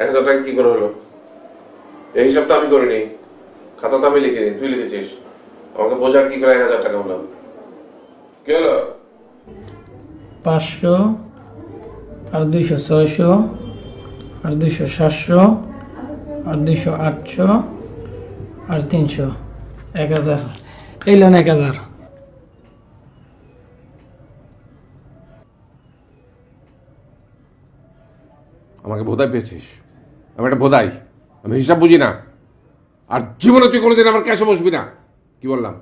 1000 টাকা কি করে হলো? এই হিসাব তো আমি করিনি, খাতা তো আমি লিখিনি, তুই লিখেছিস। আমাকে বোঝার কি করে 1000 টাকা হলো? কি হলো? 500 আর 200 600 আর 200 700 আর 200 800 আর 300 1000। এই লোন 1000। আমাকে বোধাই পেয়েছিস? আমি একটা বোধাই, আমি হিসাব বুঝি না। আর জীবনে তুই কোনোদিন আমার ক্যাশে বসবি না। কি বললাম?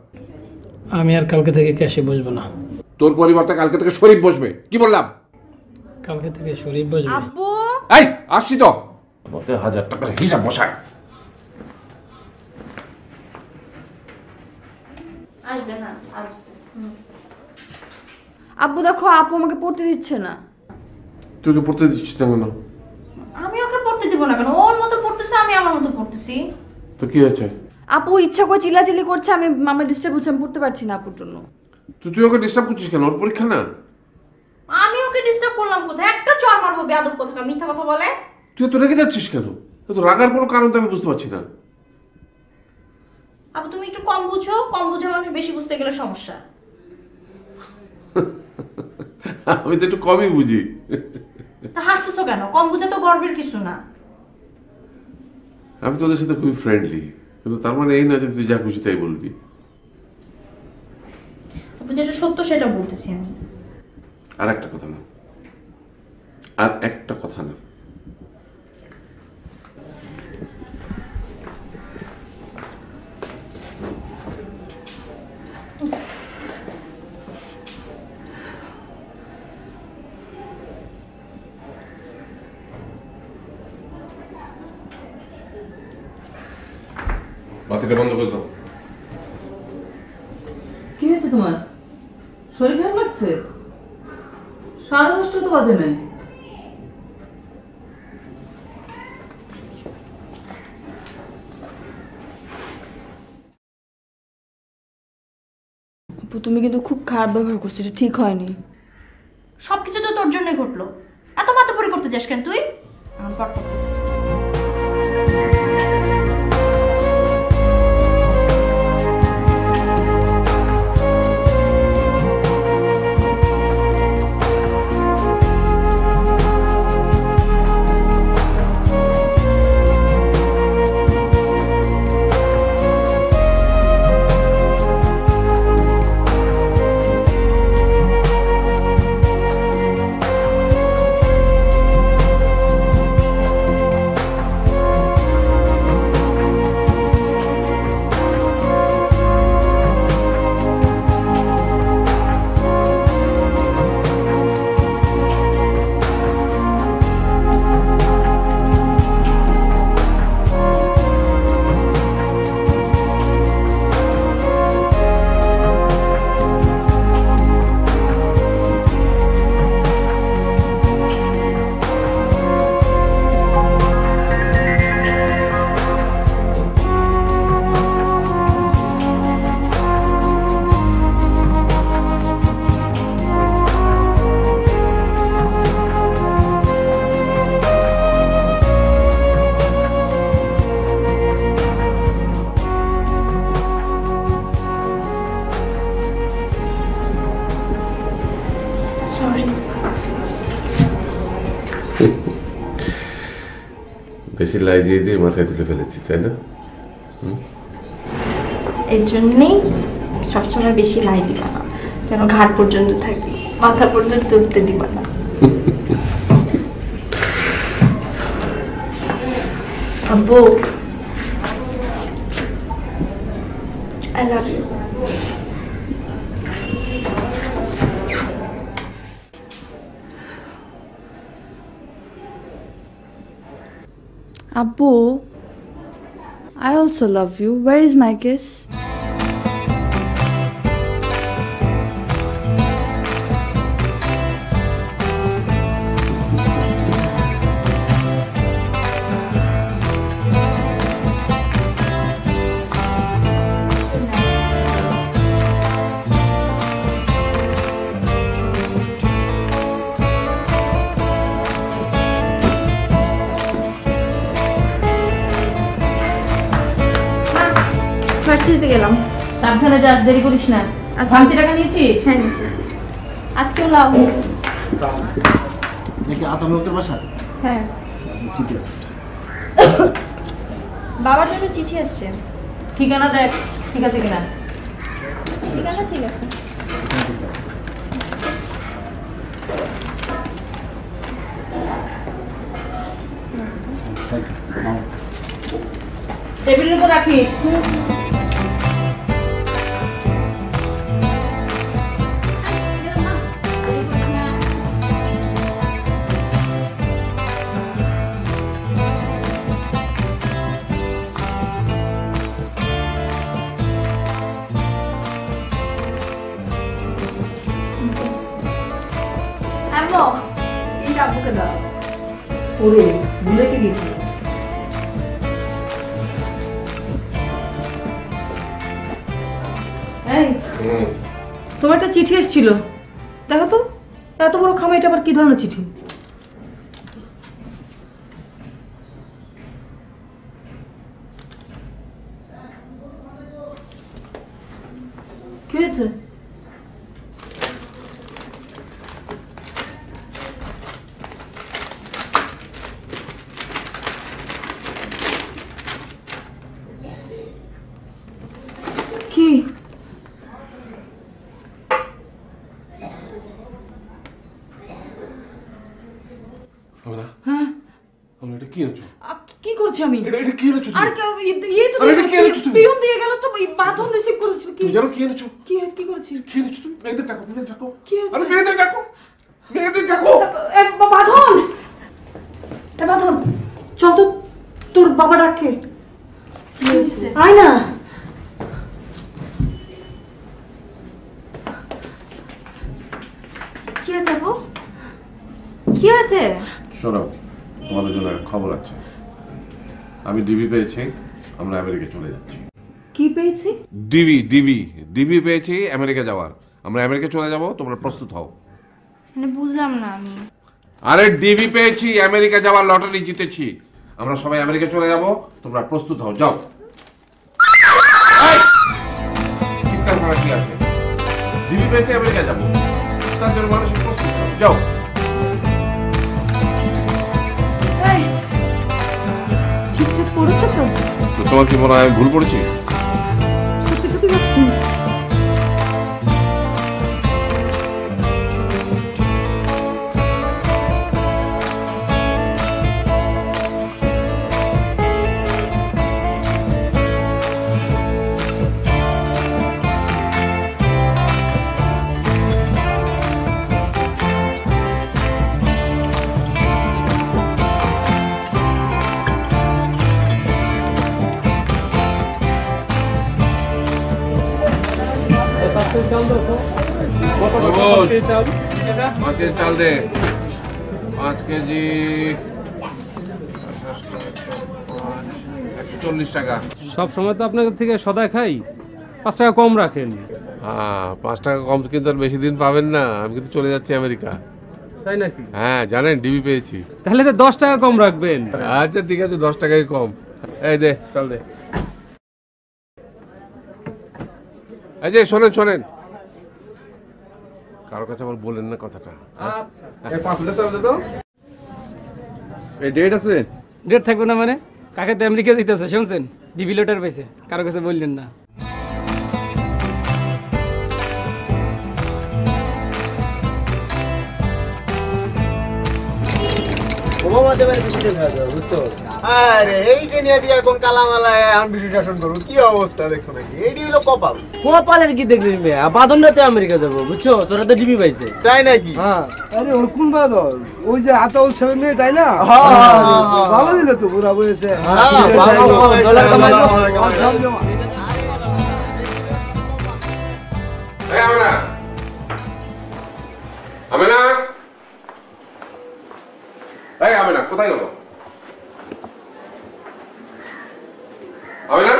আমি আর কালকে থেকে ক্যাশে বসবো না। তোর পরিবর্তে কালকে থেকে শরীফ বসবে। কি বললাম? কালকে থেকে শরীফ বসবে। আব্বু এই আসছি তো। আমাকে 1000 টাকার হিসাব বসায়। আসবে না, আসবে। আব্বু দেখো, আপু আমাকে পড়তে দিচ্ছে না। তুই কি পড়তে দিচ্ছিস না কেন? আমি ওকে পড়তে দিব না কেন? ওর মতো পড়তেছে, আমি আমার মতো পড়তেছি। তো কি হয়েছে? আপু ইচ্ছা করে চিল্লাচিল্লি করছে, আমি মামা ডিস্টার্ব হচ্ছে, আমি পড়তে পারছি না আপুর জন্য। তুই ওকে ডিস্টার্ব করছিস কেন? ওর পরীক্ষা না। আমি ওকে ডিস্টার্ব করলাম কোথায়? একটা চড় মারবো বেয়াদব কথা, মিথ্যা কথা বলে। তুই তো রেগে যাচ্ছিস কেন? তো রাগার কোনো কারণ তো আমি বুঝতে পারছি না। আপু তুমি একটু কম বুঝো, কম বুঝে মানুষ বেশি বুঝতে গেলে সমস্যা। আমি তো একটু কমই বুঝি। তা হাসতেছো কেন? কম বুঝে তো গর্বের কিছু না। আমি তোদের সাথে খুবই ফ্রেন্ডলি, কিন্তু তার মানে এই না যে তুই যা খুশি তাই বলবি। আপু যেটা সত্য সেটা বলতেছি আমি। আর একটা কথা না, আর একটা কথা না। বাতিটা বন্ধ করে দাও। কি হয়েছে তোমার? শরীর খারাপ লাগছে? 10:30 তো বাজে নাই। আপু তুমি কিন্তু খুব খারাপ ব্যবহার করছো, এটা ঠিক হয়নি। সবকিছু তো তোর জন্যই ঘটলো। এত মাতাপুরি করতে যাস কেন তুই? আমার পটপট করতেছে। বেশি লাই দিয়ে দিয়ে মাথায় তুলে ফেলেছি, তাই না? এই জন্যেই সবসময় বেশি লাই দিবা না, যেন ঘাট পর্যন্ত থাকি, মাথা পর্যন্ত উঠতে দিবা না। আব্বু I love you. Abbu, I also love you. Where is my kiss? ভার্সিটিতে গেলাম। সাবধানে যাস, দেরি করিস না। আচ্ছা। ভাঙতি টাকা নিয়েছিস? হ্যাঁ নিছি। আজকেও লাও। নাকি আতাম লোকের বাসা? হ্যাঁ, চিঠি আছে। বাবার জন্য চিঠি আসছে। ঠিকানা দেখ, ঠিক আছে কিনা। ঠিকানা ঠিক আছে। টেবিলের উপর রাখিস। দেরি করিস না। আম্মু, চিঠিটা আব্বুকে দাও। ওরে, ভুলে গেছি। এই, তোমার একটা চিঠি এসেছিল, দেখো তো। এত বড় খামা, এটা আবার কি ধরনের চিঠি? কি হয়েছে? কি? হ্যাঁ, আমি এটা কি এনেছো? কি করছি আমি? এটা কি এনেছো আর এই তো আরে এটা কি এনেছো তুমি? পিয়ন দিয়ে গেল তো, এই বাঁধন রিসিভ করেছিল। কি তুমি জানো কি এনেছো? কি করেছি? কি এনেছো তুমি? মেয়েদের ডাকো, মেয়েদের ডাকো। কি হয়েছে? আরে মেয়েদের ডাকো, মেয়েদের ডাকো। বাঁধন, বাঁধন, চল তো, তোর বাবা ডাকে। কি হয়েছে? আয় না। কি হয়েছে আপু? কি হয়েছে? শোনো, তোমাদের জন্য একটা খবর আছে। আমি ডিবি পেয়েছি, আমরা আমেরিকা চলে যাচ্ছি। কি পেয়েছি? ডিবি পেয়েছি আমেরিকা যাওয়ার। আমরা আমেরিকা চলে যাব, তোমরা প্রস্তুত হও। মানে বুঝলাম না আমি। আরে ডিবি পেয়েছি, আমেরিকা যাওয়ার লটারি জিতেছি। আমরা সবাই আমেরিকা চলে যাব, তোমরা প্রস্তুত হও, যাও। এই! চিৎকার করা কি আছে? ডিবি পেয়েছি আমেরিকা যাব, তার জন্য মানুষের প্রস্তুত হও, যাও। এই, ঠিকঠাক পড়েছে তো? তো তোমার কি মনে হয় আমি ভুল পড়েছি? সত্যি সত্যি যাচ্ছি। চাল দে 5 কেজি 140 টাকা। সব সময় তো আপনার থেকে সদা খাই, 5 টাকা কম রাখেন। হ্যাঁ, 5 টাকা কম কিন্তু আর বেশি দিন পাবেন না। আমি কিন্তু চলে যাচ্ছি আমেরিকা। তাই নাকি? হ্যাঁ, জানেন ডিবি পেয়েছি। তাহলে তো 10 টাকা কম রাখবেন। আচ্ছা ঠিক আছে, 10 টাকাই কম। এই দে, চল দে। এই যে শোনেন, কারোর কাছে আমার বলেন না কথাটা। আচ্ছা, এই 5 লিটার দে তো। এই ডেট আছে? ডেট থাকবে না মানে? কাকে তো আমেরিকা দিতেছে শুনছেন? ডিবি লটার পেয়েছে, কারো কাছে বললেন না। আরে এই যে নিয়ে দিয়ে এখন কালামালায় এখন বিশু শাসন করবো, কি অবস্থা দেখছো নাকি? এইটি হলো কপাল। কপালের কি দেখলি মেয়ে? বাদনটাতে আমেরিকা যাবো, বুঝছো? তোরা তো ডিবি পাইছে। তাই নাকি? হ্যাঁ, আরে ওর কোন বাদল? ওই যে আতাউল সাহেব মেয়ে, তাই না? ভালো দিলে তো বুড়া বয়সে। ডলার কামাইবো। এই আমেনা, এই আমেনা কোথায় গেল? আমেনা,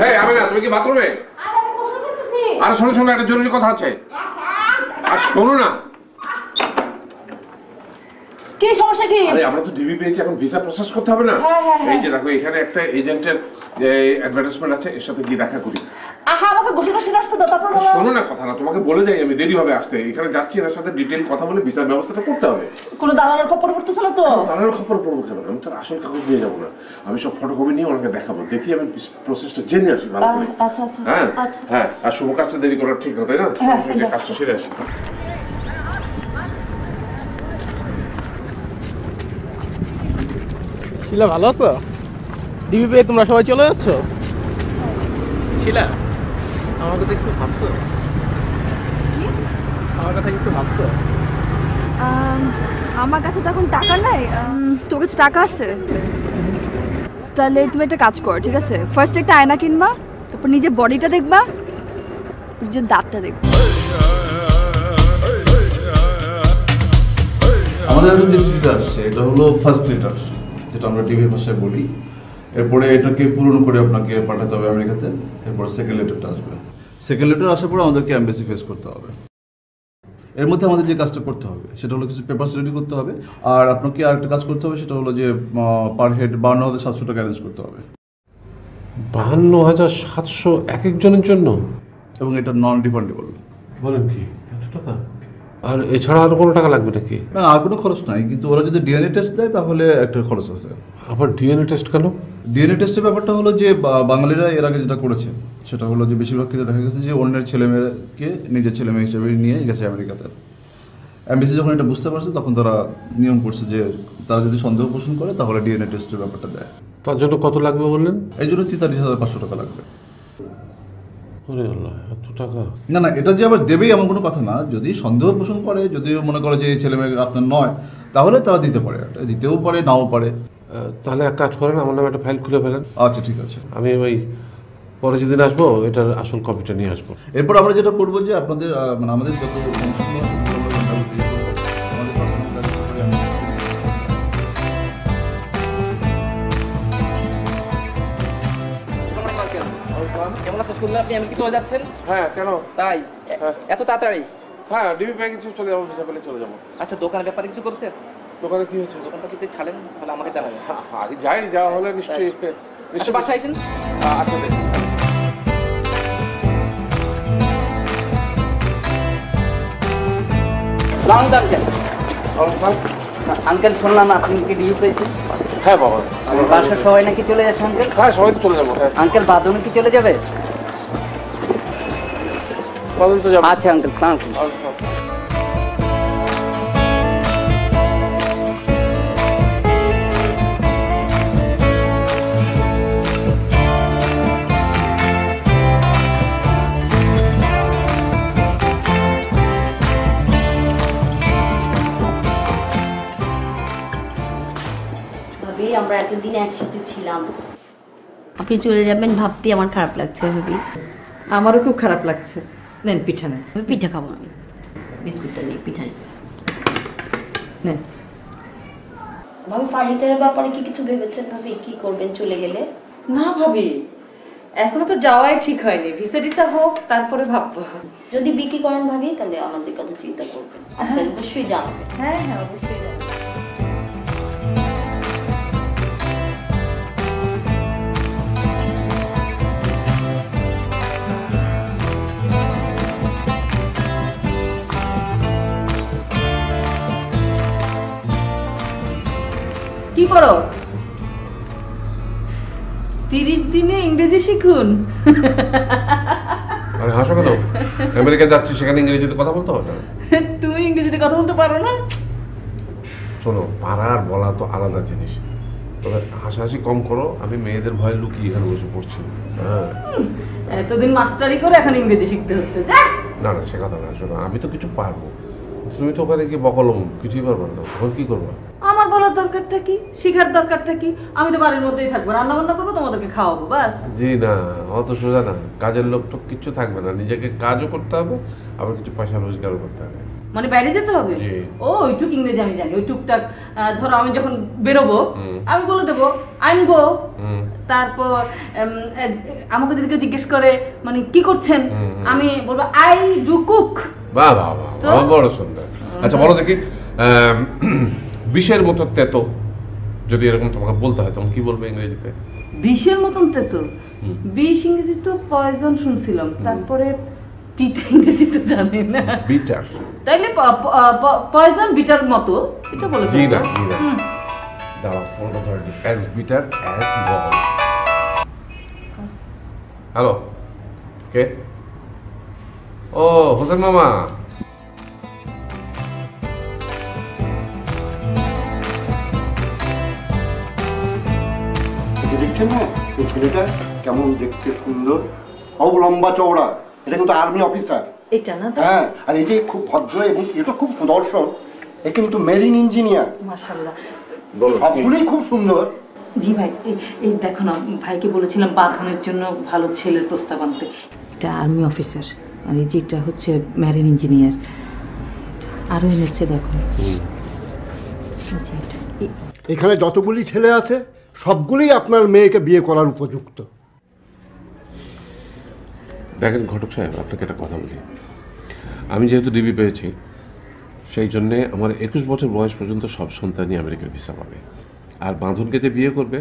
এই আমেনা, তুমি কি বাথরুমে? আরে শোনো, একটা জরুরি কথা আছে। আর শোনো না, কি সমস্যা কি? আরে আমরা তো ডিবি পেয়েছি, এখন ভিসা প্রসেস করতে হবে না? এই যে দেখো এখানে একটা এজেন্টের অ্যাডভার্টাইজমেন্ট আছে, এর সাথে গিয়ে দেখা করি। আহা আমাকে ঘোষণা শুনে আসতে দাও, তারপর বলো। শোনো না কথা না, তোমাকে বলে যাই আমি, দেরি হবে আসতে। এখানে যাচ্ছি, এর সাথে ডিটেইল কথা বলে ভিসার ব্যবস্থাটা করতে হবে। কোনো দালালের খবর পড়তেছ না তো? দালালের খবর পড়বো কেন? আমি তো আসল কাগজ নিয়ে যাবো না, আমি সব ফটোকপি নিয়ে ওনাকে দেখাবো, দেখি আমি প্রসেসটা জেনে আসি ভালো করে। আচ্ছা আচ্ছা হ্যাঁ আচ্ছা। হ্যাঁ, আর শুভ কাজটা দেরি করার ঠিক না, তাই না? সঙ্গে সঙ্গে কাজটা সেরে আসি। শিলা ভালো আছো? ডিবি পেয়ে তোমরা সবাই চলে যাচ্ছ? শিলা আমার কথা কিছু ভাবছো? আমার কথা কিছু ভাবছো? আমার কাছে তো এখন টাকা নাই। তোর কাছে টাকা আছে? তাহলে তুমি একটা কাজ করো, ঠিক আছে? ফার্স্ট একটা আয়না কিনবা, তারপর নিজের বডিটা দেখবা, নিজের দাঁতটা দেখবা। আমাদের এখন যে চিঠিটা আসছে এটা হলো ফার্স্ট লেটার, যেটা আমরা টিভি ভাষায় বলি। এরপরে এটাকে পূরণ করে আপনাকে পাঠাতে হবে আমেরিকাতে। এরপরে সেকেন্ড লেটারটা আসবে। সেকেন্ড লেটার আসার পরে আমাদেরকে এমবেসি ফেস করতে হবে। এর মধ্যে আমাদের যে কাজটা করতে হবে সেটা হলো কিছু পেপারস রেডি করতে হবে, আর আপনাকে আরেকটা কাজ করতে হবে, সেটা হলো যে পার হেড 52,700 টাকা অ্যারেঞ্জ করতে হবে। 52,700 এক একজনের জন্য? এবং এটা নন রিফান্ডেবল। বলেন কি, এত টাকা? আর এছাড়া আর কোনো টাকা লাগবে নাকি? না, আর কোনো খরচ নাই, কিন্তু ওরা যদি ডিএনএ টেস্ট দেয় তাহলে একটা খরচ আছে। আবার ডিএনএ টেস্ট কেন? ডিএনএ টেস্টের ব্যাপারটা হলো যে বাঙালিরা এর আগে যেটা করেছে সেটা হলো যে বেশিরভাগ ক্ষেত্রে দেখা গেছে যে অন্যের ছেলেমেয়েকে নিজের ছেলে মেয়ে হিসেবে নিয়ে গেছে আমেরিকাতে। এমবিসি যখন এটা বুঝতে পারছে তখন তারা নিয়ম করছে যে তারা যদি সন্দেহ পোষণ করে তাহলে ডিএনএ টেস্টের ব্যাপারটা দেয়। তার জন্য কত লাগবে বললেন? এই জন্য 43,500 টাকা লাগবে। ওরে আল্লাহ, এত টাকা! না না, এটা যে আবার দেবেই এমন কোনো কথা না। যদি সন্দেহ পোষণ করে, যদি মনে করে যে এই ছেলে মেয়ে আপনার নয়, তাহলে তারা দিতে পারে, দিতেও পারে নাও পারে। তাহলে এক কাজ করেন, আমার নামে একটা ফাইল খুলে ফেলেন। আচ্ছা ঠিক আছে, আমি ওই পরে যেদিন আসবো এটার আসল কপিটা নিয়ে আসবো। এরপর আমরা যেটা করবো যে আপনাদের মানে আমাদের যত সমস্যাগুলো আছে সেগুলো আমরা মোটামুটি ইয়ে করবো। আমাদের personal কাজ করে আমি কেমন আছো? শুনলে আপনি আমেরিকা চলে যাচ্ছেন? হ্যাঁ, কেন? তাই এত তাড়াতাড়ি? হ্যাঁ, ডিবি পেয়ে কিছু চলে যাবো, ভিসা পেলে চলে যাবো। আচ্ছা, দোকানের ব্যাপারে কিছু করছে? দোকানে কি হয়েছে? দোকানটা যদি ছাড়েন তাহলে আমাকে জানাবেন। আগে যাই, যাওয়া হলে নিশ্চয়ই নিশ্চয় বাসায় আইসেন। আচ্ছা দেখি। আঙ্কেল শুনলাম আপনি কি ডিউ পেয়েছেন? হ্যাঁ বাবা, বাসার সবাই নাকি চলে যাচ্ছে আঙ্কেল? হ্যাঁ সবাই তো চলে যাবো। হ্যাঁ, আঙ্কেল বাদন কি চলে যাবে? কদিন তো যাবো। আচ্ছা আঙ্কেল, সালাম। ভাবি, আমরা এতদিন একসাথে ছিলাম, আপনি চলে যাবেন ভাবতে আমার খারাপ লাগছে ভাবি। আমারও খুব খারাপ লাগছে। নেন পিঠা নেন। আমি পিঠা খাবো না, বিস্কুটটা নেই, পিঠা নেই। নেন। ভাবি, ফার্নিচারের ব্যাপারে কি কিছু ভেবেছেন ভাবি? কি করবেন চলে গেলে? না ভাবি, এখনো তো যাওয়াই ঠিক হয়নি। ভিসা টিসা হোক তারপরে ভাববো। যদি বিক্রি করেন ভাবি তাহলে আমাদের কথা চিন্তা করবেন, আপনাকে অবশ্যই জানাবেন। হ্যাঁ হ্যাঁ, অবশ্যই যাবো। কি করো? 30 দিনে ইংরেজি শিখুন। আরে হাসো কেন? আমেরিকা যাচ্ছি, সেখানে ইংরেজিতে কথা বলতে হবে না? তুমি ইংরেজিতে কথা বলতে পারো না? শোনো, পাড়ার বলা তো আলাদা জিনিস, তবে হাসাহাসি কম করো। আমি মেয়েদের ভয় লুকিয়ে এখানে বসে পড়ছি। হ্যাঁ, এতদিন মাস্টারি করে এখন ইংরেজি শিখতে হচ্ছে। যা। না না, সে কথা না। শোনো, আমি তো কিছু পারবো, তুমি তো ওখানে গিয়ে বকলম কিছুই পারবে না, তখন কি করবো? আমার বলার দরকারটা কি, শিখার দরকারটা কি? আমি তো বাড়ির মধ্যেই থাকবো, রান্না বান্না করবো, তোমাদেরকে খাওয়াবো, বাস। জি না, অত সোজা না। কাজের লোক তো কিচ্ছু থাকবে না, নিজেকে কাজও করতে হবে, আবার কিছু পয়সা রোজগারও করতে হবে। মানে বাইরে যেতে হবে? জি। ও, ওইটুক ইংরেজি আমি জানি। ওই টুকটাক ধরো আমি যখন বেরোবো আমি বলে দেবো আইম গো, তারপর আমাকে যদি কেউ জিজ্ঞেস করে মানে কি করছেন, আমি বলবো আই ডু কুক। বাহ বাহ বাহ, বড় সুন্দর। আচ্ছা বলো দেখি, বিষের মতো তেতো, যদি এরকম তোমাকে বলতে হয় তখন কি বলবে ইংরেজিতে? বিষের মতন তেতো। বিষ ইংরেজি তো পয়জন শুনছিলাম, তারপরে টিটা ইংরেজি তো জানি না। বিটার। তাইলে পয়জন বিটার মতো এটা বলে। জি না, জি না। দাঁড়াও, ফোনটা ধরে নি। অ্যাজ বিটার অ্যাজ গল। হ্যালো, কে? ও হোসেন মামা। দেখছেন না এই ছেলেটা কেমন দেখতে সুন্দর, লম্বা চওড়া, এটা কিন্তু আর্মি অফিসার। এটা না? হ্যাঁ, আর এই যে খুব ভদ্র এবং এটা খুব সুদর্শন, এ কিন্তু মেরিন ইঞ্জিনিয়ার। মাশাআল্লাহ, সবগুলোই খুব সুন্দর। জি ভাই, এই দেখো না, ভাইকে বলেছিলাম বাঁধনের জন্য ভালো ছেলের প্রস্তাব আনতে। এটা আর্মি অফিসার আর এই যেটা হচ্ছে মেরিন ইঞ্জিনিয়ার। আরও এনেছে দেখো। এখানে যতগুলি ছেলে আছে সবগুলোই আপনার মেয়েকে বিয়ে করার উপযুক্ত। দেখেন ঘটক সাহেব, আপনাকে একটা কথা বলি। আমি যেহেতু ডিবি পেয়েছি, সেই জন্যে আমার 21 বছর বয়স পর্যন্ত সব সন্তানই আমেরিকার ভিসা পাবে। আর বাঁধনকে যে বিয়ে করবে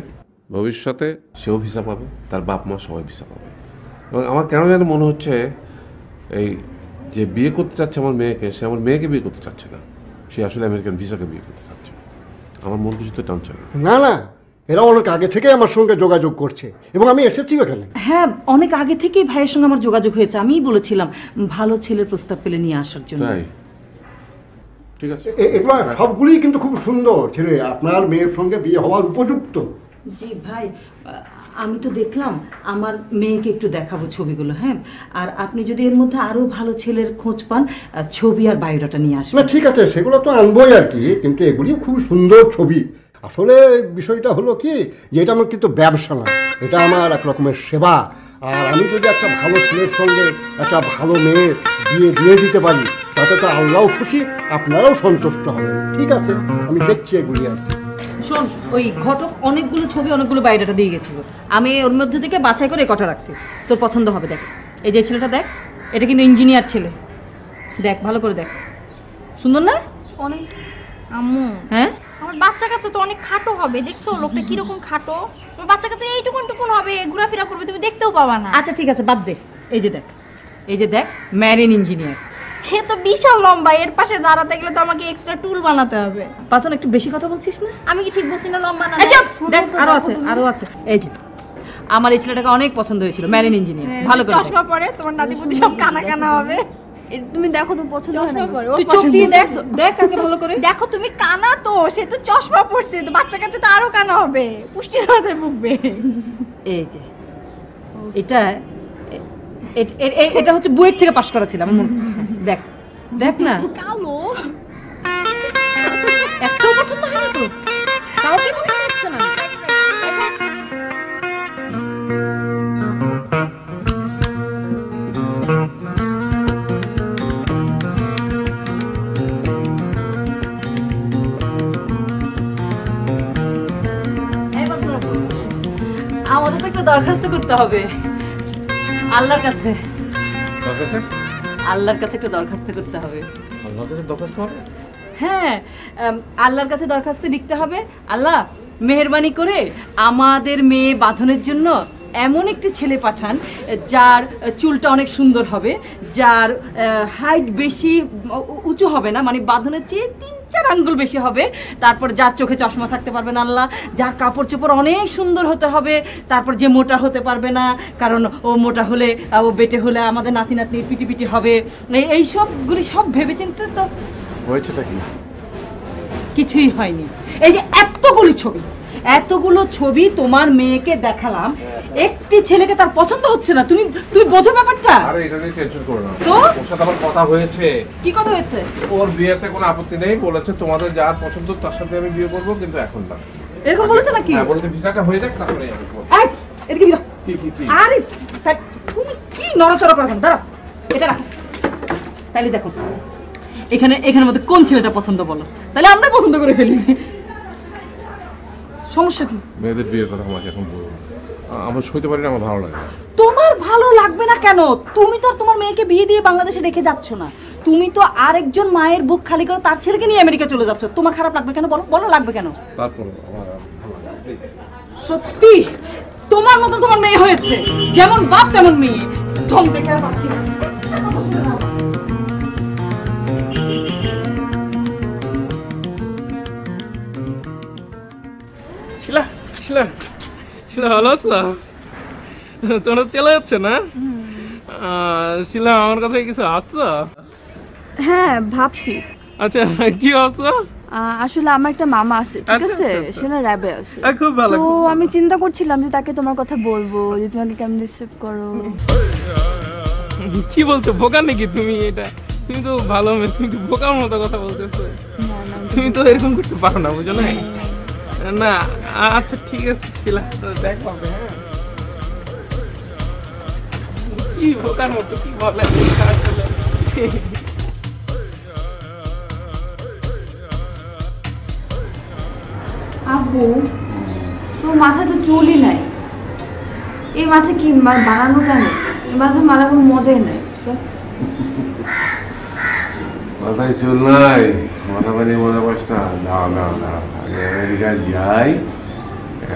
ভবিষ্যতে সেও ভিসা পাবে, তার বাপ মা সবাই ভিসা পাবে। এবং আমার কেন যেন মনে হচ্ছে এই যে বিয়ে করতে চাচ্ছে আমার মেয়েকে, সে আমার মেয়েকে বিয়ে করতে চাচ্ছে না, সে আসলে আমেরিকান ভিসাকে বিয়ে করতে চাচ্ছে। আমার মন কিছু তো টানছে না। না না, এরা অনেক আগে থেকে আমার সঙ্গে যোগাযোগ করছে এবং আমি এসেছি এখানে। হ্যাঁ, অনেক আগে থেকেই ভাইয়ের সঙ্গে আমার যোগাযোগ হয়েছে। আমিই বলেছিলাম ভালো ছেলের প্রস্তাব পেলে নিয়ে আসার জন্য। তাই ঠিক আছে। এবার সবগুলোই কিন্তু খুব সুন্দর ছেলে, আপনার মেয়ের সঙ্গে বিয়ে হওয়ার উপযুক্ত। জি ভাই, আমি তো দেখলাম, আমার মেয়েকে একটু দেখাবো ছবিগুলো। হ্যাঁ, আর আপনি যদি এর মধ্যে আরো ভালো ছেলের খোঁজ পান, ছবি আর বায়োডাটা নিয়ে আসবেন। না ঠিক আছে, সেগুলো তো আনবোই আর কি, কিন্তু এগুলিও খুব সুন্দর ছবি। আসলে বিষয়টা হলো কি, যে এটা আমার কিন্তু ব্যবসা না, এটা আমার এক রকমের সেবা। আর আমি যদি একটা ভালো ছেলের সঙ্গে একটা ভালো মেয়ে বিয়ে দিয়ে দিতে পারি, তাতে তো আল্লাহও খুশি, আপনারাও সন্তুষ্ট হবেন। ঠিক আছে, আমি দেখছি এগুলি আর কি। শোন, ওই ঘটক অনেকগুলো ছবি, অনেকগুলো বায়োডাটা দিয়ে গেছিল। আমি ওর মধ্যে থেকে বাছাই করে কটা রাখছি, তোর পছন্দ হবে। দেখ, এই যে ছেলেটা দেখ, এটা কিন্তু ইঞ্জিনিয়ার ছেলে। দেখ, ভালো করে দেখ, সুন্দর না? অনেক। আম্মু, হ্যাঁ, আমার বাচ্চা কাচ্চা তো অনেক খাটো হবে, দেখছো লোকটা কিরকম খাটো। আমার বাচ্চা কাচ্চা এইটুকুন টুকুন হবে, ঘোরাফেরা করবে, তুমি দেখতেও পাবা না। আচ্ছা ঠিক আছে, বাদ দে। এই যে দেখ, এই যে দেখ, মেরিন ইঞ্জিনিয়ার। হে তো বিশাল লম্বা, এর পাশে দাঁড়াতে গেলে তো আমাকে এক্সট্রা টুল বানাতে হবে। পাতন, একটু বেশি কথা বলছিস না? আমি কি ঠিক বলছি না লম্বা না? আচ্ছা দেখ, আরো আছে, আরো আছে। এই যে আমার এই ছেলেটাকে অনেক পছন্দ হয়েছিল, মেরিন ইঞ্জিনিয়ার। ভালো করে চশমা পরে তোমার নাতিপুতি সব কানা কানা হবে। তুমি দেখো, তুমি পছন্দ হয় না? তুই চোখ দিয়ে দেখ, দেখ আগে ভালো করে। দেখো তুমি কানা তো, সে তো চশমা পরছে, তো বাচ্চা কাচ্চা তো আরো কানা হবে, পুষ্টির মাথায় ভুগবে। এই যে এটা এটা হচ্ছে বুয়েট থেকে পাশ করা ছিল আমার। দেখ দেখ না, কালো। একটাও পছন্দ হয় না তো? কাউকে পছন্দ হচ্ছে না? আমাদের তো একটা দরখাস্ত করতে হবে আল্লাহর কাছে। আল্লাহর কাছে একটা দরখাস্ত করতে হবে। আল্লাহর কাছে দরখাস্ত হবে? হ্যাঁ, আল্লাহর কাছে দরখাস্ত লিখতে হবে। আল্লাহ, মেহেরবানি করে আমাদের মেয়ে বাঁধনের জন্য এমন একটি ছেলে পাঠান যার চুলটা অনেক সুন্দর হবে, যার হাইট বেশি উঁচু হবে না, মানে বাঁধনের চেয়ে 3-4 আঙ্গুল বেশি হবে, তারপর যার চোখে চশমা থাকতে পারবে না আল্লাহ, যার কাপড় চোপড় অনেক সুন্দর হতে হবে, তারপর যে মোটা হতে পারবে না, কারণ ও মোটা হলে, ও বেটে হলে আমাদের নাতি নাতনি পিটি পিটি হবে। এই সবগুলি সব ভেবেচিন্তে তো হয়েছেটা কি? কিছুই হয়নি। এই যে এতগুলো ছবি তোমার মেয়েকে দেখালাম, একটি ছেলেকে তার পছন্দ হচ্ছে না। তুমি বোঝো ব্যাপারটা? আরে এটা নিয়ে টেনশন করো না, তো ওর সাথে আমার কথা হয়েছে। কি কথা হয়েছে? ওর বিয়েতে কোনো আপত্তি নেই, বলেছে তোমাদের যার পছন্দ তার সাথে আমি বিয়ে করব, কিন্তু এখন না। এরকম বলেছে নাকি? হ্যাঁ, বলেছে ভিসাটা হয়ে যাক তারপরে আমি করব। এই এদিকে বিরা। কি? আরে তুমি কি নড়াচড়া করো কেন? দাঁড়া, এটা রাখো। তাইলে দেখো এখানের মধ্যে কোন ছেলেটা পছন্দ বলো, তাহলে আমরা পছন্দ করে ফেলি। সমস্যা কি? মেয়েদের বিয়ের কথা আমাকে এখন বলবো না। আমার সইতে পারি না, আমার ভালো লাগে না। তোমার ভালো লাগবে না কেন? তুমি তো আর তোমার মেয়েকে বিয়ে দিয়ে বাংলাদেশে রেখে যাচ্ছ না, তুমি তো আরেকজন মায়ের বুক খালি করে তার ছেলেকে নিয়ে আমেরিকা চলে যাচ্ছ। তোমার খারাপ লাগবে কেন? বলো, বলো লাগবে কেন? তারপর আমার ভালো লাগে। সত্যি তোমার মতো তোমার মেয়ে হয়েছে, যেমন বাপ তেমন মেয়ে। ঢং দেখে আর পাচ্ছি না। শিলা শিলা শিলা ভালো আছো? তোমরা চলে যাচ্ছে না? শিলা আমার কাছে কিছু আসছো? হ্যাঁ ভাবছি। আচ্ছা কি আসছো? আসলে আমার একটা মামা আছে, ঠিক আছে, সে না র্যাবে আছে। খুব ভালো। তো আমি চিন্তা করছিলাম যে তাকে তোমার কথা বলবো, যে তোমাকে কেমন রিসিভ করো। কি বলছো, বোকা নাকি তুমি? এটা তুমি তো ভালো মেয়ে, তুমি তো বোকার মতো কথা বলতেছো। তুমি তো এরকম করতে পারো না, বুঝো না? না আচ্ছা ঠিক আছে শিলা, দেখ পাবে। হ্যাঁ কি বোকার মতো কি বলে আসলে। আব্বু তোর মাথায় তো চুলই নাই, এই মাথা কি বানানো জানে? এই মাথা মারা কোনো মজাই নাই। মাথায় চুল নাই, মাথা বানিয়ে মজা পাসটা। দাঁড়া দাঁড়া দাঁড়া, আগে আমেরিকায় যাই।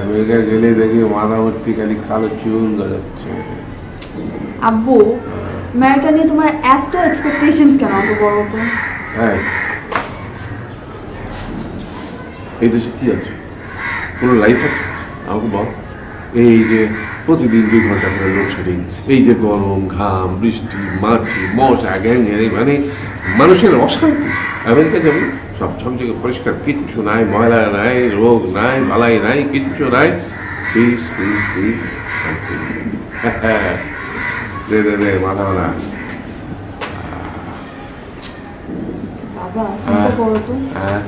আমেরিকা গেলে দেখি মাথা ভর্তি খালি কালো চুল গজাচ্ছে। আব্বু আমেরিকা নিয়ে তোমার এত এক্সপেকটেশনস কেন আমাকে বলো তো? হ্যাঁ, এই দেশে কি আছে? কোনো লাইফ আছে? আমাকে বল। এই যে প্রতিদিন 2 ঘন্টা করে লোডশেডিং, এই যে গরম, ঘাম, বৃষ্টি, মাছি, মশা, গ্যাংগ্যানি, মানে মানুষের অশান্তি। আমেরিকা যাবে সব ঝকঝকে পরিষ্কার, কিচ্ছু নাই, ময়লা নাই, রোগ নাই, বালাই নাই, কিচ্ছু নাই। পিস পিস পিস শান্তি। দে দে দে মাথাওয়ালা। বাবা চিন্তা করো তো,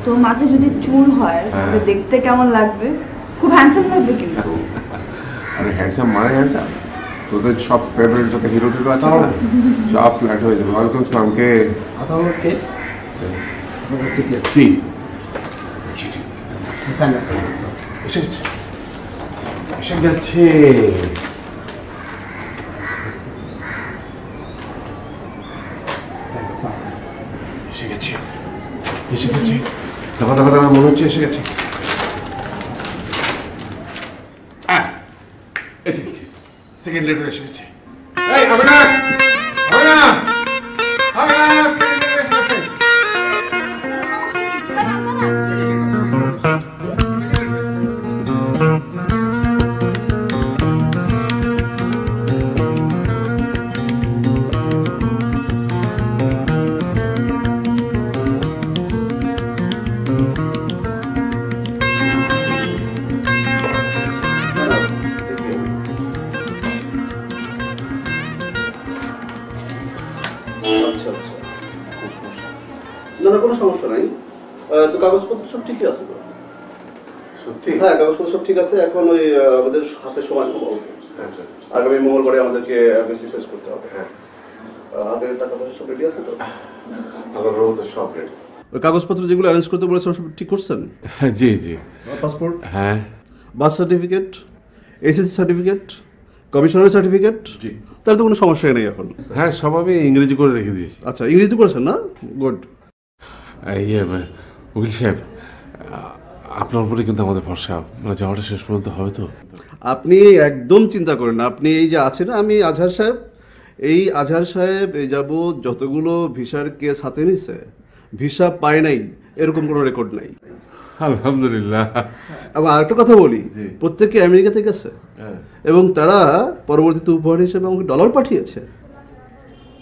তোর মাথায় যদি চুল হয় তাহলে দেখতে কেমন লাগবে? খুব হ্যান্ডসাম লাগবে কিন্তু। আরে হ্যান্ডসাম মানে হ্যান্ডসাম, তোদের সব ফেভারিট যত হিরো টিরো আছে না, সব ফ্ল্যাট হয়ে যাবে। ওয়েলকাম সামকে কে কি এসে গেছে। এসে গেছে। এসে গেছে, এসে গেছে। দেখা দেখা দেখা মনে হচ্ছে এসে গেছে। এসে গেছে, সেকেন্ড লেটার এসে গেছে। এই হবে না, হবে না, হবে না, সেকেন্ড লেটার এসে গেছে। আচ্ছা আচ্ছা, না না কোনো সমস্যা নাই। তো কাগজপত্র সব ঠিকই আছে তো? সত্যি? হ্যাঁ কাগজপত্র সব ঠিক আছে। এখন ওই আমাদের হাতে সময় খুব অল্প। আগামী মঙ্গলবারে আমাদেরকে এমএসসি ফেস করতে হবে। হ্যাঁ হাতের টাকা পয়সা সব রেডি আছে তো? আমার রোল তো সব রেডি। ওই কাগজপত্র যেগুলো অ্যারেঞ্জ করতে বলেছেন সব ঠিক করছেন? জি জি। পাসপোর্ট, হ্যাঁ, বার্থ সার্টিফিকেট, এসএসসি সার্টিফিকেট, কমিশনারের সার্টিফিকেট। জি, তাহলে তো কোনো সমস্যাই নেই এখন। হ্যাঁ সব আমি ইংরেজি করে রেখে দিয়েছি। আচ্ছা ইংরেজি করেছেন না? গুড। ইয়ে উকিল সাহেব, আপনার উপরে কিন্তু আমাদের ভরসা, মানে যাওয়াটা শেষ পর্যন্ত হবে তো? আপনি একদম চিন্তা করেন না। আপনি এই যে আছেন, আমি আজহার সাহেব, এই আজহার সাহেব এই যাবৎ যতগুলো ভিসার কেস হাতে নিছে, ভিসা পায় নাই এরকম কোনো রেকর্ড নাই। আলহামদুলিল্লাহ। আবার আরেকটা কথা বলি, প্রত্যেকে আমেরিকাতে গেছে এবং তারা পরবর্তীতে উপহার হিসেবে আমাকে ডলার পাঠিয়েছে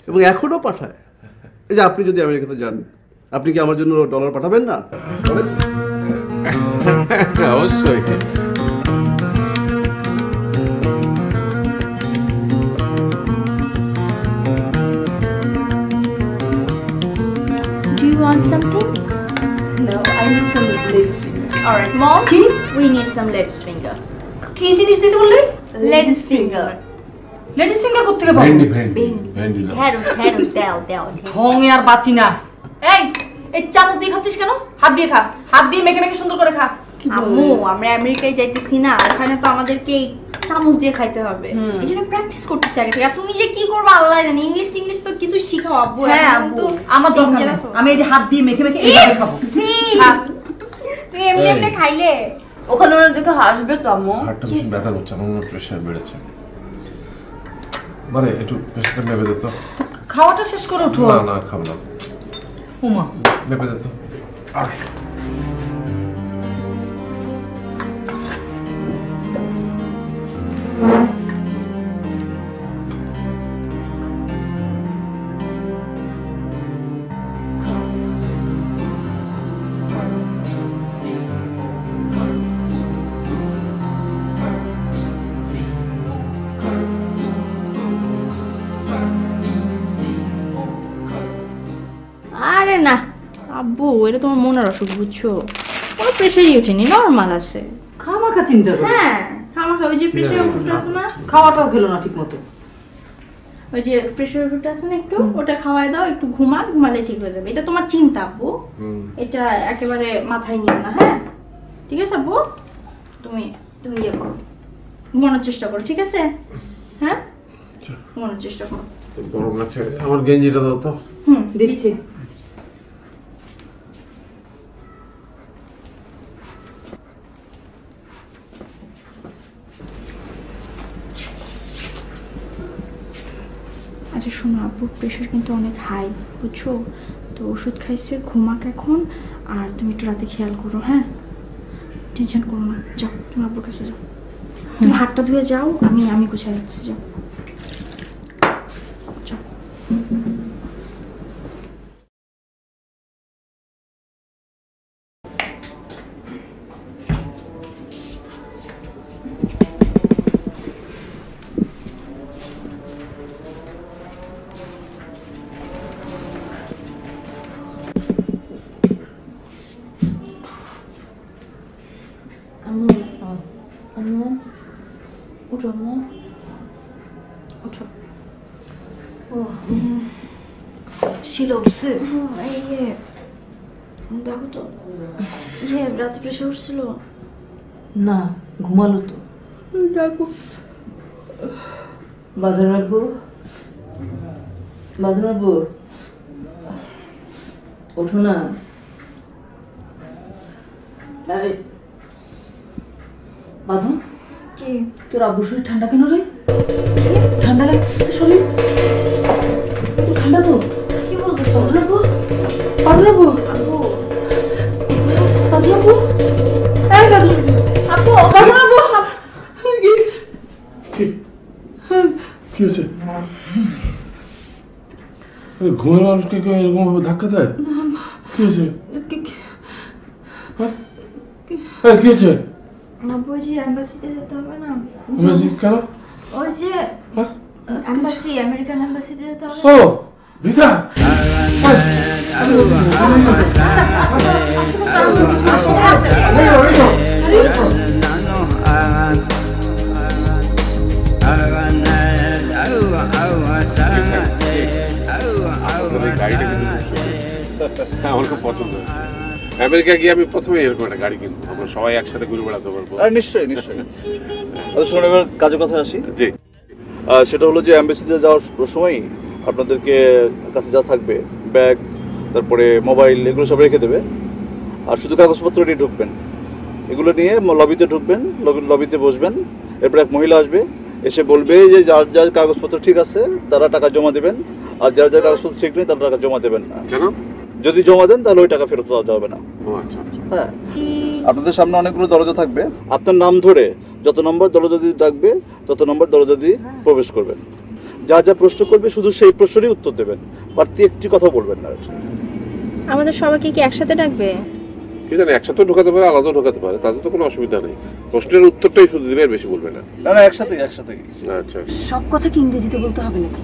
এবং এখনও পাঠায়। এই যে আপনি যদি আমেরিকাতে যান, আপনি কি আমার জন্য ডলার পাঠাবেন না? অবশ্যই। Do you want something? No, I need some ladies finger. All right, Mom. কি? We need some ladies finger. কি জিনিস দিতে বললি? Ladies finger. লেডিস ফিঙ্গার করতে গেল? ভেন্ডি ভেন্ডি ভেন্ডি না। Carrot, down. ঢঙে আর বাঁচি না। এই এই চামচ দিয়ে খাচ্ছিস কেন? হাত দিয়ে খা, হাত দিয়ে মেখে মেখে সুন্দর করে খা। আম্মু আমরা আমেরিকায় যাইতেছি না, ওখানে তো আমাদেরকে এই চামচ দিয়ে খাইতে হবে, এই জন্য প্র্যাকটিস করতেছি আগে থেকে। তুমি যে কি করবে আল্লাহ জানে, ইংলিশ টিংলিশ তো কিছু শিখাও আব্বু। হ্যাঁ আব্বু, আমার দরকার নেই। আমি এই যে হাত দিয়ে মেখে মেখে এইভাবে খাবো। তুমি এমনি এমনি খাইলে ওখানে ওরা দেখে হাসবে তো আম্মু। হাতটা বেশি ব্যথা করছে, আমার মনে প্রেশার বেড়েছে। মানে একটু প্রেশারটা মেপে দে তো। খাওয়াটা শেষ করে উঠো। না না খাবো না। ওমা মেপে দে তো। আরে না আব্বু, এটা তোমার মনের অসুখ বুঝছো, কোনো প্রেশারই ওঠেনি, নর্মাল আছে। খামাখা চিন্তা করো। হ্যাঁ খামাখা, ওই যে প্রেশার ওষুধটা আছে না, খাওয়াটাও খেলো না ঠিক মতো। ওই যে প্রেশার ওষুধটা আছে না, একটু ওটা খাওয়াই দাও, একটু ঘুমালে ঠিক হয়ে যাবে। এটা তোমার চিন্তা আব্বু, এটা একেবারে মাথায় নিও না। হ্যাঁ ঠিক আছে আব্বু, তুমি ইয়ে করো, ঘুমানোর চেষ্টা করো, ঠিক আছে? হ্যাঁ ঘুমানোর চেষ্টা করো। গরম লাগছে, আমার গেঞ্জিটা দাও তো। দিচ্ছি। আচ্ছা শোনো আব্বুর প্রেশার কিন্তু অনেক হাই বুঝছো, তো ওষুধ খাইছে, ঘুমাক এখন, আর তুমি একটু রাতে খেয়াল করো। হ্যাঁ টেনশন করো না, যাও তুমি আব্বুর কাছে যাও, তুমি হাতটা ধুয়ে যাও, আমি গুছিয়ে রাখছি, যাও যাও। উঠো আম্মু, উঠো। ও ছিল উঠছে, দেখো তো রাতে প্রেশার উঠছিল না, ঘুমালো তো। ডাকো বাঁধন রাখবো, বাঁধন রাখবো, ওঠো না। বাঁধন কি তোর আব্বু শরীর ঠান্ডা কেন রে? ঠান্ডা লাগছে শরীর, ঠান্ডা তো। কি বলতো? বাঁধন রাখবো, বাঁধন রাখবো, বাঁধন রাখবো, এই বাঁধন রাখবো, বাঁধন রাখবো। কি হয়েছে? ঘুমের মানুষকে কেউ এরকম ভাবে ধাক্কা দেয়? কি হয়েছে? হ্যাঁ কি হয়েছে? আব্বু যে এম্বাসিতে যেতে হবে না। এম্বাসি কেন? ওই যে এম্বাসি, আমেরিকান এম্বাসিতে যেতে হবে। ও ভিসা। আমার খুব পছন্দ হচ্ছে। আমেরিকা গিয়ে আমি প্রথমে এরকম একটা গাড়ি কিনবো, আমরা সবাই একসাথে ঘুরে বেড়াতে পারবো। নিশ্চয়ই নিশ্চয়ই। আচ্ছা শুনুন, এবার কাজের কথা আসি। জি, সেটা হলো যে এমবাসিতে যাওয়ার সময় আপনাদেরকে কাছে যা থাকবে, ব্যাগ, তারপরে মোবাইল, এগুলো সব রেখে দেবে, আর শুধু কাগজপত্র নিয়ে ঢুকবেন। এগুলো নিয়ে লবিতে ঢুকবেন, লবিতে বসবেন। এরপরে এক মহিলা আসবে, এসে বলবে যে যার যার কাগজপত্র ঠিক আছে তারা টাকা জমা দেবেন, আর যার যার কাগজপত্র ঠিক নেই তারা টাকা জমা দেবেন না। কেন? যদি জমা দেন তাহলে ওই টাকা ফেরত পাওয়া যাবে না। ও আচ্ছা আচ্ছা। হ্যাঁ, আপনাদের সামনে অনেকগুলো দরজা থাকবে, আপনার নাম ধরে যত নম্বর দরজা দিয়ে ডাকবে তত নম্বর দরজা দিয়ে প্রবেশ করবেন। যা যা প্রশ্ন করবে শুধু সেই প্রশ্নেরই উত্তর দেবেন, বাড়তি একটি কথা বলবেন না। আমাদের সবাইকে কি একসাথে ডাকবে? কি জানি, একসাথে ঢোকাতে পারে, আলাদা ঢোকাতে পারে, তাতে তো কোনো অসুবিধা নেই। প্রশ্নের উত্তরটাই শুধু দিবে, আর বেশি বলবে না। না না, একসাথেই একসাথেই। আচ্ছা, সব কথা কি ইংরেজিতে বলতে হবে নাকি?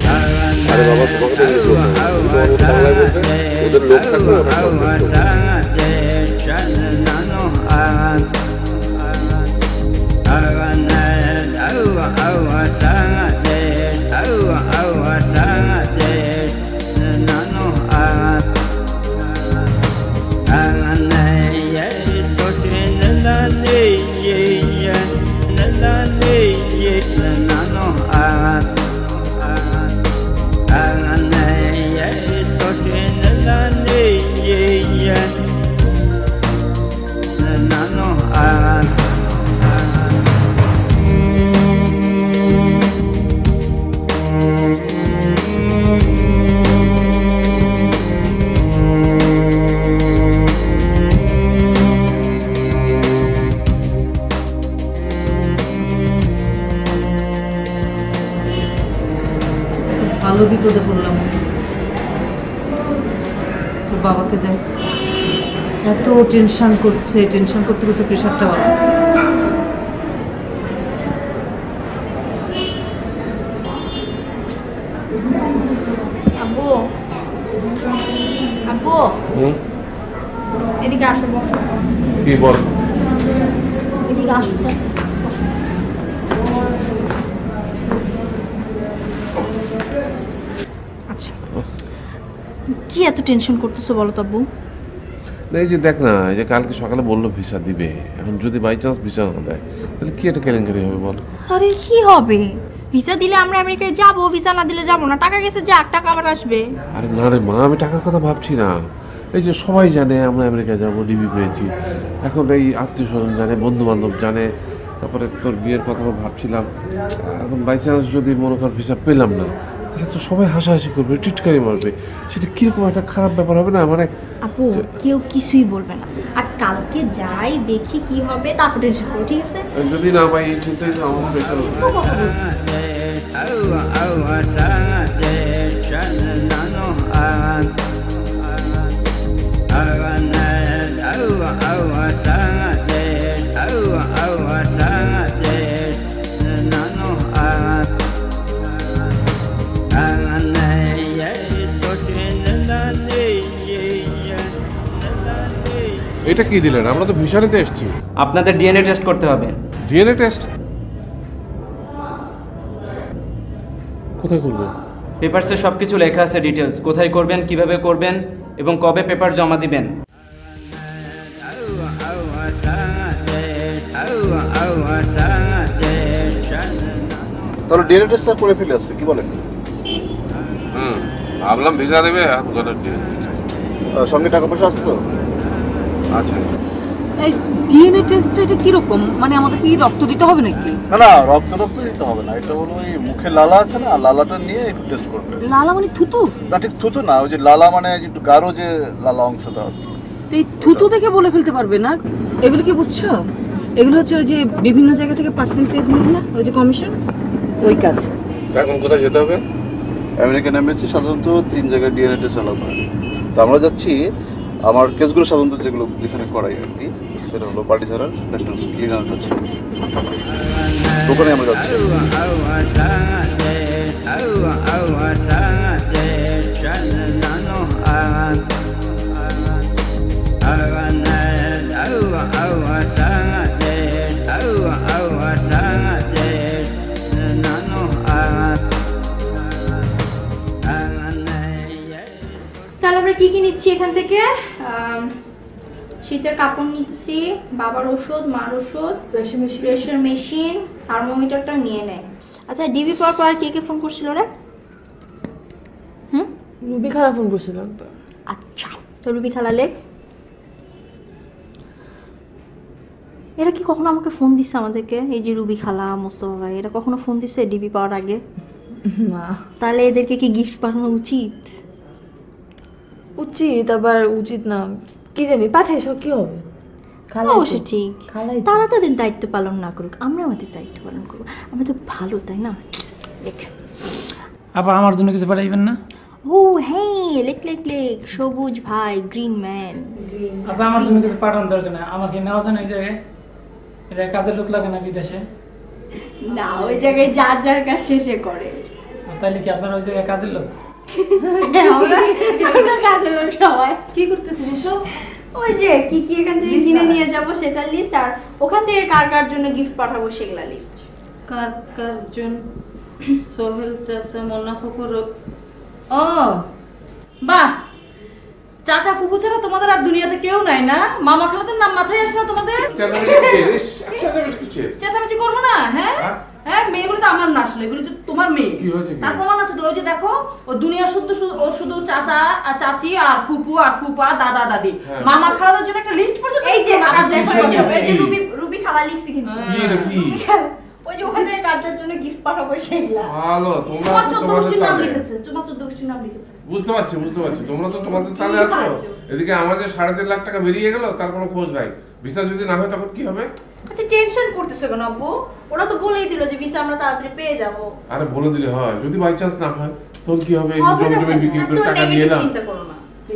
আরে বাবা, তোমাকে তো ইংলিশ বলতে হবে। তুমি বাংলায় বলবে, ওদের লোক থাকবে, ওরা translate. বড় বিপদে পড়লাম। তোর বাবাকে দেখ, এত টেনশন করছে, টেনশন করতে করতে প্রেশারটা বাড়াচ্ছে। আব্বু, আব্বু এদিকে আসো, বসো। কি বল? এদিকে আসো তো, বসো। আচ্ছা, কি এত টেনশন করতেছো বলো তো আব্বু? না এই যে দেখ না, এই যে কালকে সকালে বললো ভিসা দিবে, এখন যদি বাই চান্স ভিসা না দেয় তাহলে কি একটা কেলেঙ্কারি হবে বল? আরে কি হবে? ভিসা দিলে আমরা আমেরিকায় যাব, ভিসা না দিলে যাব না। টাকা গেছে যাক, টাকা আবার আসবে। আরে না রে মা, আমি টাকার কথা ভাবছি না। এই যে সবাই জানে আমরা আমেরিকা যাব, ডিবি পেয়েছি, এখন এই আত্মীয় স্বজন জানে, বন্ধু বান্ধব জানে, তারপরে তোর বিয়ের কথা ভাবছিলাম। এখন বাই চান্স যদি মনে কর ভিসা পেলাম না, তাহলে তো সবাই হাসাহাসি করবে, টিটকারি মারবে, সেটা কিরকম একটা খারাপ ব্যাপার হবে না? মানে আপু কেউ কিছুই বলবে না, আর কালকে যাই দেখি কি হবে, তারপর টেনশন করো, ঠিক আছে? যদি না পাই এই চিন্তাই তো আমার প্রেশার হবে। এটা কি দিলেন? আমরা তো ভিসা নিতে এসেছি। আপনাদের ডিএনএ টেস্ট করতে হবে। ডিএনএ টেস্ট কোথায় করবেন? পেপারসে সব কিছু লেখা আছে, ডিটেলস কোথায় করবেন, কিভাবে করবেন এবং কবে পেপার জমা দিবেন। তাহলে ডিএনএ টেস্টটা করে ফেলে আসছে, কি বলেন? ভাবলাম ভিসা দেবে, সঙ্গে টাকা পয়সা আসছে তো? আচ্ছা, এই ডিএনএ টেস্ট এটা কিরকম? মানে আমাদের কি রক্ত দিতে হবে নাকি? না না, রক্ত দিতে হবে না। এটা হলো এই মুখে লালা আছে না, লালাটা নিয়ে একটু টেস্ট করবে। লালা মানে থুতু? না ঠিক থুতু না, ওই যে লালা মানে একটু গাঢ় যে লালা অংশটা। তো এই থুতু দেখে বলে ফেলতে পারবে না? এগুলো কি বুঝছো? এগুলো হচ্ছে ওই যে বিভিন্ন জায়গা থেকে পার্সেন্টেজ নিয়ে না, ওই যে কমিশন, ওই কাজ। এখন কোথায় যেতে হবে? আমেরিকান এমবেসি সাধারণত 3 জায়গায় ডিএনএ টেস্ট অ্যালাউ করে। তো আমরা যাচ্ছি, আমার কেসগুলো সাধারণত যেগুলো যেখানে করাই আর কি, সেটা হলো বাড়িধারার ডক্টর ক্লিনার কাছে, ওখানে আমরা যাচ্ছি। তাহলে আমরা কি কি নিচ্ছি এখান থেকে? শীতের কাপড় নিতেছি, বাবার ওষুধ, মার ওষুধ, প্রেশার মেশিন, থার্মোমিটারটা নিয়ে নেয়। আচ্ছা, ডিবি পাওয়ার পর কে কে ফোন করছিল রে? রুবি খালা ফোন করছিল। আচ্ছা, তো রুবি খালা লেখ। এরা কি কখনো আমাকে ফোন দিচ্ছে আমাদেরকে? এই যে রুবি খালা, মোস্তফা ভাই, এরা কখনো ফোন দিচ্ছে ডিবি পাওয়ার আগে? না। তাহলে এদেরকে কি গিফট পাঠানো উচিত? উচিত, আবার উচিত না, কি জানি, পাঠাইছ কি হবে? অবশ্য ঠিক, তারা তাদের দায়িত্ব পালন না করুক, আমরা আমাদের দায়িত্ব পালন করবো। আমরা তো ভালো, তাই না? লেখ। আপা আমার জন্য কিছু পাঠাইবেন না? ও হ্যাঁ, লেখ লেখ লেখ। সবুজ ভাই, গ্রিন ম্যান। আচ্ছা আমার জন্য কিছু পাঠানোর দরকার না, আমাকে নেওয়া যায় না। এই জায়গায় কাজের লোক লাগে না বিদেশে? না, ওই জায়গায় যার যার কাজ শেষে করে। তাইলে কি আপনারা ওই জায়গায় কাজের লোক? আমরা কাজের লোক সবাই। কি করতেছিস এসব? ওই যে কি কি এখান থেকে কিনে নিয়ে যাব সেটার লিস্ট, আর ওখান থেকে কার কার জন্য গিফট পাঠাবো সেগুলা লিস্ট। কার কার জন্য? সোহেল চাচা, মোনা ফুফুর। ও বাহ, চাচা ফুফু ছাড়া তোমাদের আর দুনিয়াতে কেউ নাই না? মামা খালাদের নাম মাথায় আসে না তোমাদের? চেঁচামেচি করবো না? হ্যাঁ হ্যাঁ, মেয়েগুলো তো আমার না, আসলে এগুলো তো তোমার মেয়ে। তার প্রমাণ আছে তো, ওই যে দেখো, ও দুনিয়া শুধু চাচা আর চাচি আর ফুপু আর ফুপা, দাদা দাদি, মামা খালাদের জন্য একটা লিস্ট পর্যন্ত। এই যে এই যে রুবি খালা লিখছি কিন্তু। ওই যে ওখান থেকে কার্ডের জন্য গিফট পাঠাবো সেগুলা। ভালো, তোমরা তোমার তো 14 তোমাদের গোষ্ঠীর নাম তালে। লিখেছে, তোমার 14 গোষ্ঠীর নাম লিখেছে। বুঝতে পারছি। তোমরা তো তোমাদের তালে আছো। এদিকে আমার যে 3.5 লাখ টাকা বেরিয়ে গেল, তার কোনো খোঁজ নাই। ভিসা যদি না হয় তখন কি হবে? আচ্ছা, টেনশন করতেছো কেন আব্বু? ওরা তো বলেই দিল যে ভিসা আমরা তাড়াতাড়ি পেয়ে যাব। আরে বলে দিলে হয়, যদি বাই চান্স না হয়? তখন কি হবে? এই যে জমি টমি বিক্রি করে টাকা নিয়ে এলাম,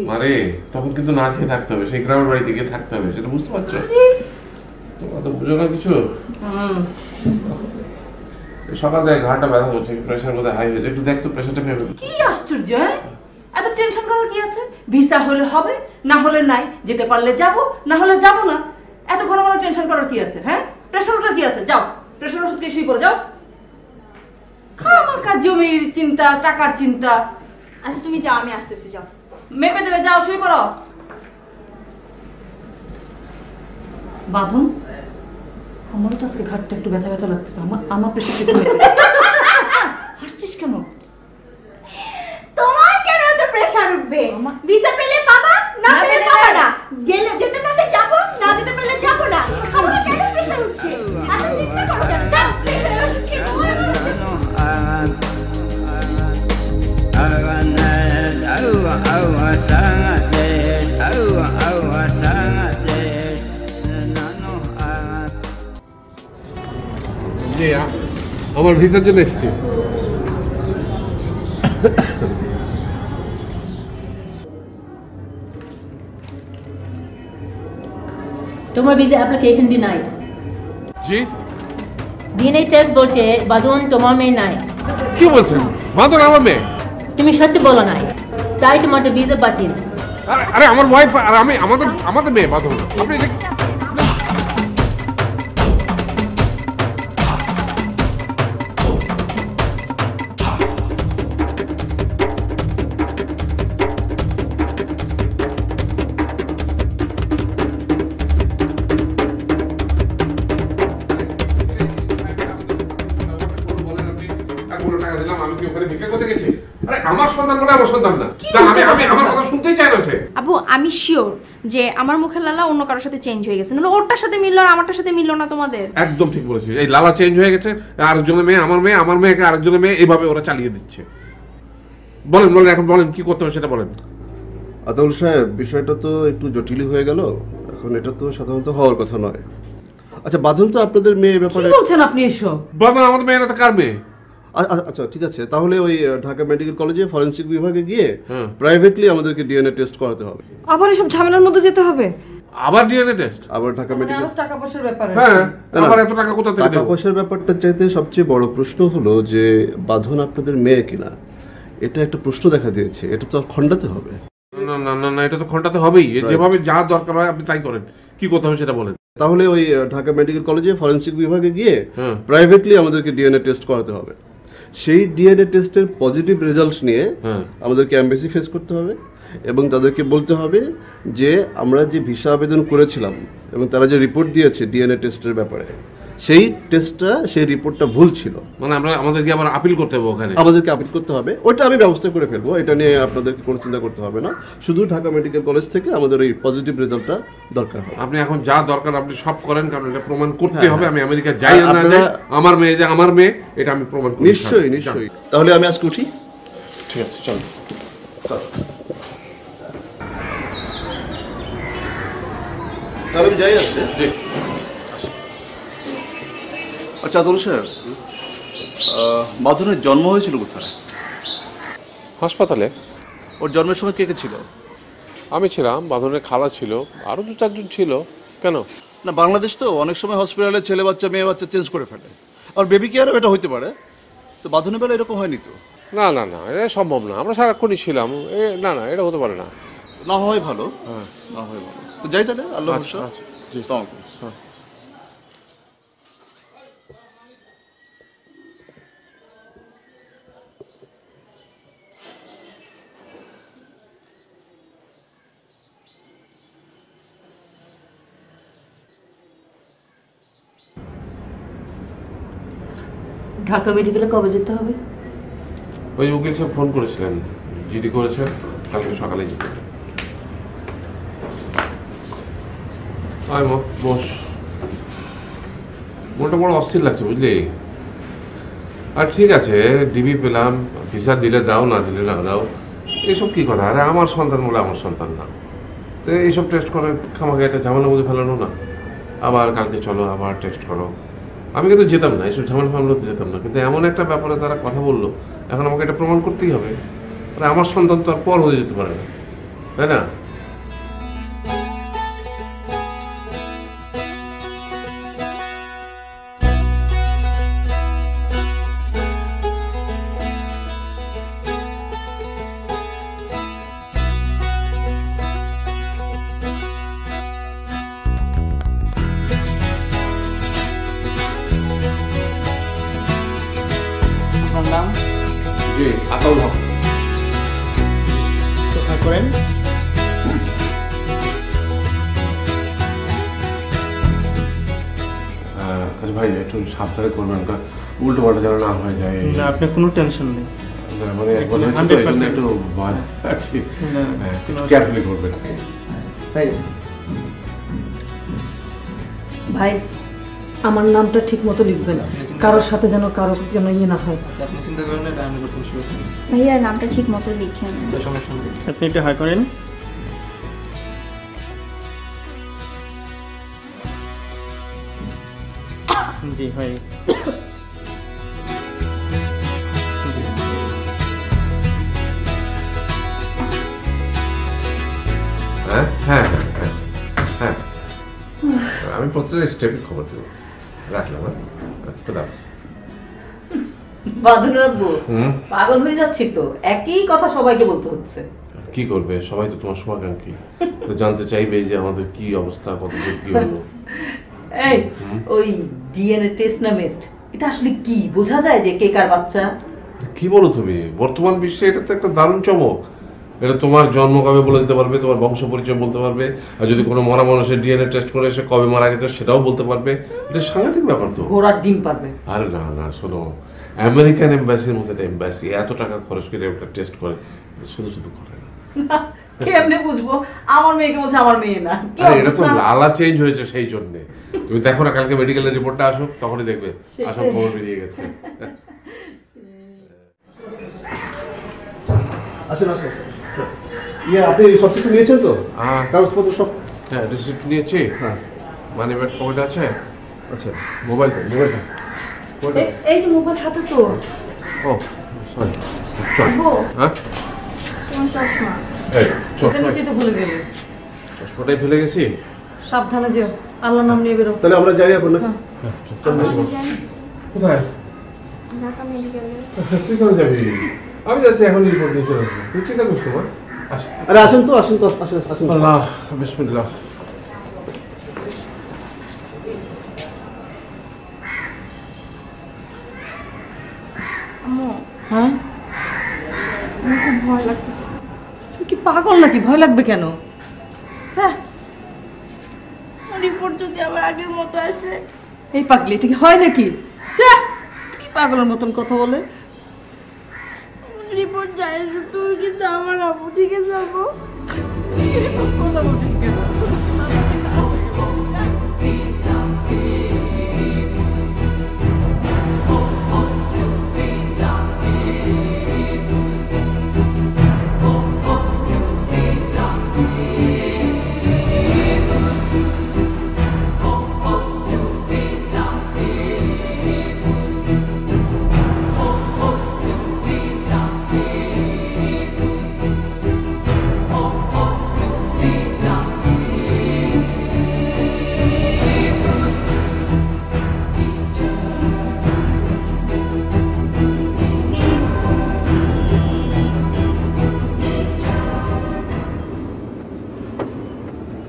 মারে তখন কিন্তু না খেয়ে থাকতে হবে, সেই গ্রামের বাড়িতে গিয়ে থাকতে হবে, সেটা বুঝতে পারছো? তোমরা তো বুঝো না কিছু। সকাল থেকে ঘাড়টা ব্যথা করছে, প্রেশার বোধহয় হাই হয়েছে, একটু দেখ তো প্রেশারটা ভেবে। কি আশ্চর্য, এত টেনশন করার কি আছে? ভিসা হলে হবে, না হলে নাই, যেতে পারলে যাব, না হলে যাব না। এত ঘন ঘন টেনশন করার কি আছে? হ্যাঁ, প্রেশার ওঠার কি আছে? যাও প্রেশার ওষুধ খেয়ে শুয়ে পড়ে যাও। খামাখা জমির চিন্তা, টাকার চিন্তা। আচ্ছা তুমি যাও, আমি আসতেছি, যাও। মেপে দেবে, যাও শুয়ে পড়ো। বাঁধন, আমারও তো আজকে ঘাটটা একটু ব্যথা ব্যথা লাগতেছে। আমার প্রেশার চেক করে হাসছিস কেন? তোমার কেন এত প্রেসার উঠবে? ভিসা পেলে পাবা, না পেলে পাবা না। যেতে পারলে যাবো, না যেতে পারলে যাবো না। আমার কেন প্রেসার উঠছে? এত চিন্তা করো কেন? যাও, প্রেসার ওষুধ খেয়ে ঘুমাও। আমার ভিসার জন্য এসছি। তোমার ভিসা অ্যাপ্লিকেশন ডিনাইড। জি? ডিএনএ টেস্ট বলছে বাদন তোমার মেয়ে নাই। কি বলছেন? বাদন আমার মেয়ে? তুমি সত্যি বলো নাই, তাই তোমার ভিসা বাতিল। আরে আমার ওয়াইফ আর আমি, আমাদের মেয়ে বাদন। আপনি আমার সন্তান বলে আমার সন্তান না। আমি আমার কথা শুনতেই চাই না সে। আবু, আমি শিওর যে আমার মুখের লালা অন্য কারোর সাথে চেঞ্জ হয়ে গেছে, মানে ওরটার সাথে মিললো আর আমারটার সাথে মিললো না তোমাদের। একদম ঠিক বলেছিস, এই লালা চেঞ্জ হয়ে গেছে, আরেকজনের মেয়ে আমার মেয়ে, আমার মেয়েকে আরেকজনের মেয়ে, এইভাবে ওরা চালিয়ে দিচ্ছে। বলেন এখন বলেন কি করতে হবে সেটা বলেন। আতাউল সাহেব, বিষয়টা তো একটু জটিলই হয়ে গেল। এখন এটা তো সাধারণত হওয়ার কথা নয়। আচ্ছা, বাঁধন তো আপনাদের মেয়ে ব্যাপারে কি বলছেন আপনি? এসব বাঁধন আমাদের মেয়ে না তো কার মেয়ে? আচ্ছা ঠিক আছে, তাহলে ওই ঢাকা মেডিকেল কলেজে ফরেনসিক বিভাগে গিয়ে প্রাইভেটলি আমাদেরকে ডিএনএ টেস্ট করাতে হবে। আবার এসব ঝামেলার মধ্যে যেতে হবে? আবার ডিএনএ টেস্ট? আবার ঢাকা মেডিকেল টাকা পয়সার ব্যাপার। হ্যাঁ, আবার এত টাকা কোথা থেকে দেব? টাকা পয়সার ব্যাপারটা চাইতে সবচেয়ে বড় প্রশ্ন হলো যে বাঁধন আপনাদের মেয়ে কিনা, এটা একটা প্রশ্ন দেখা দিয়েছে। এটা তো খণ্ডাতে হবে। না না না না, এটা তো খণ্ডাতে হবেই। যেভাবে যা দরকার হয় আপনি তাই করেন। কি করতে হবে সেটা বলেন। তাহলে ওই ঢাকা মেডিকেল কলেজে ফরেনসিক বিভাগে গিয়ে প্রাইভেটলি আমাদেরকে ডিএনএ টেস্ট করাতে হবে। সেই ডিএনএ টেস্টের পজিটিভ রেজাল্ট নিয়ে আমাদেরকে এমবেসি ফেস করতে হবে এবং তাদেরকে বলতে হবে যে আমরা যে ভিসা আবেদন করেছিলাম এবং তারা যে রিপোর্ট দিয়েছে ডিএনএ টেস্টের ব্যাপারে, সেই রিপোর্টটা ভুল ছিল। মানে আমাদেরকে আবার আপিল করতে হবে ওখানে? আমাদেরকে আপিল করতে হবে। ওইটা আমি ব্যবস্থা করে ফেলবো, এটা নিয়ে আপনাদেরকে কোনো চিন্তা করতে হবে না। শুধু ঢাকা মেডিকেল কলেজ থেকে আমাদের ওই পজিটিভ রেজাল্টটা দরকার হবে। আপনি এখন যা দরকার আপনি সব করেন, কারণ এটা প্রমাণ করতে হবে। আমি আমেরিকা যাই না যাই, আমার মেয়ে যে আমার মেয়ে, এটা আমি প্রমাণ করব। নিশ্চয়ই নিশ্চয়ই। তাহলে আমি আজকে উঠি। ঠিক আছে, চল। তাহলে আমি যাই আসছে। আচ্ছা আতুল সাহেব, বাঁধনের জন্ম হয়েছিল কোথায়? হাসপাতালে। ওর জন্মের সময় কে কে ছিল? আমি ছিলাম, বাঁধনের খালা ছিল, আরও 2-4 জন ছিল। কেন? না, বাংলাদেশ তো অনেক সময় হসপিটালে ছেলে বাচ্চা মেয়ে বাচ্চা চেঞ্জ করে ফেলে, আর বেবি কেয়ারও এটা হইতে পারে। তো বাঁধনের বেলা এরকম হয়নি তো? না না না, এটা সম্ভব না। আমরা সারাক্ষণই ছিলাম। না না, এটা হতে পারে না। না হয় ভালো। হ্যাঁ, না হয় ভালো। তো যাই তাহলে। আল্লাহ হাফেজ। জি, আসসালামু আলাইকুম। ঢাকা মেডিকেলে কবে যেতে হবে? ওই উকিল সাহেব ফোন করেছিলেন, জিডি করেছেন, কালকে সকালে যেতে। বস, মনটা বড় অস্থির লাগছে বুঝলি। আর ঠিক আছে, ডিবি পেলাম, ভিসা দিলে দাও, না দিলে না দাও, এসব কি কথা? আরে আমার সন্তান বলে আমার সন্তান না, তো এইসব টেস্ট করে খামাকে একটা ঝামেলার মধ্যে ফেলানো না। আবার কালকে চলো, আবার টেস্ট করো, আমি কিন্তু যেতাম না, এইসব ঝামেলা ফামলাতে যেতাম না, কিন্তু এমন একটা ব্যাপারে তারা কথা বললো, এখন আমাকে এটা প্রমাণ করতেই হবে। মানে আমার সন্তান তো আর পর হয়ে যেতে পারে না, তাই না? আপনার নাম? জি, আতাউল হক। কোথায় করেন? আচ্ছা ভাই, একটু সাবধানে করবেন, কারণ উল্টো পাল্টা যেন না হয়ে যায়। না, আপনি কোনো টেনশন নেই। মানে একবার হয়েছে তো, এই জন্য একটু ভয় আছি। কেয়ারফুলি করবেন। ভাই ভাই আমার নামটা ঠিক মতো লিখবেন, কারোর সাথে যেন ইয়ে না হয়। আপনি চিন্তা করেন না, এটা 100% শিওর। ভাইয়া নামটা ঠিক মতো লিখেন। সমস্যা নেই। আপনি একটু হাই করেন। জি হয়ে গেছে। হ্যাঁ হ্যাঁ হ্যাঁ হ্যাঁ, আমি প্রত্যেকটা স্টেপে খবর দেবো। রাখলাম। বাদুন আব্বু পাগল হয়ে যাচ্ছি তো, একই কথা সবাইকে বলতে হচ্ছে। কি করবে, সবাই তো তোমার শুভাকাঙ্ক্ষী, জানতে চাইবে যে আমাদের কি অবস্থা, কত দূর কি হলো। এই ওই ডিএনএ টেস্ট না মেস্ট, এটা আসলে কি বোঝা যায় যে কে কার বাচ্চা? কি বলো তুমি, বর্তমান বিশ্বে এটা তো একটা দারুণ চমক। এটা তোমার জন্ম কবে বলে দিতে পারবে, তোমার বংশ পরিচয় বলতে পারবে, আর যদি কোনো মরা মানুষের ডিএনএ টেস্ট করে সে কবে মারা গেছে সেটাও বলতে পারবে। এটা সাংঘাতিক ব্যাপার তো। ঘোড়ার ডিম পারবে। আরে না না, শোনো, আমেরিকান এম্বাসির মতো একটা এম্বাসি এত টাকা খরচ করে একটা টেস্ট করে, শুধু শুধু করে না। কেমনে বুঝবো আমার মেয়েকে বলছে আমার মেয়ে না? আরে এটা তো লালা চেঞ্জ হয়েছে সেই জন্য। তুমি দেখো না, কালকে মেডিকেলের রিপোর্টটা আসুক, তখনই দেখবে আসল খবর বেরিয়ে গেছে। আসেন আসেন। ইয়ে, আপনি সব কিছু নিয়েছেন তো? কাগজপত্র সব? হ্যাঁ, রিসিপ্ট নিয়েছি। হ্যাঁ, মানি ব্যাগ পকেটে আছে। আচ্ছা, মোবাইল এই যে মোবাইল হাতে তো। ও সরি। হ্যাঁ, তোমার চশমা। এই চশমা তো ভুলে গেলে। চশমাটাই ফেলে গেছি। সাবধানে যেও, আল্লাহর নাম নিয়ে বেরো। তাহলে আমরা যাই এখন। কোথায়? ঢাকা মেডিকেলে। তুই কেন যাবি? আমি যাচ্ছি এখন রিপোর্ট দিয়ে চলে আসবো। তুই চিন্তা করিস তোমার। আরে আসেন তো, আসেন তো, আসেন আসেন। আল্লাহ বিসমিল্লাহ। আম্মু, হ্যাঁ আমার খুব ভয় লাগতেছে। তুই কি পাগল নাকি? ভয় লাগবে কেন? হ্যাঁ, রিপোর্ট যদি আবার আগের মতো আসে। এই পাগলি, এটা কি হয় নাকি? যা, কি পাগলের মতন কথা বলে। রিপোর্ট যায়, তুমি কিন্তু আমার আম্মু, ঠিক আছে আম্মু? তুই এরকম কথা বলছিস কেন?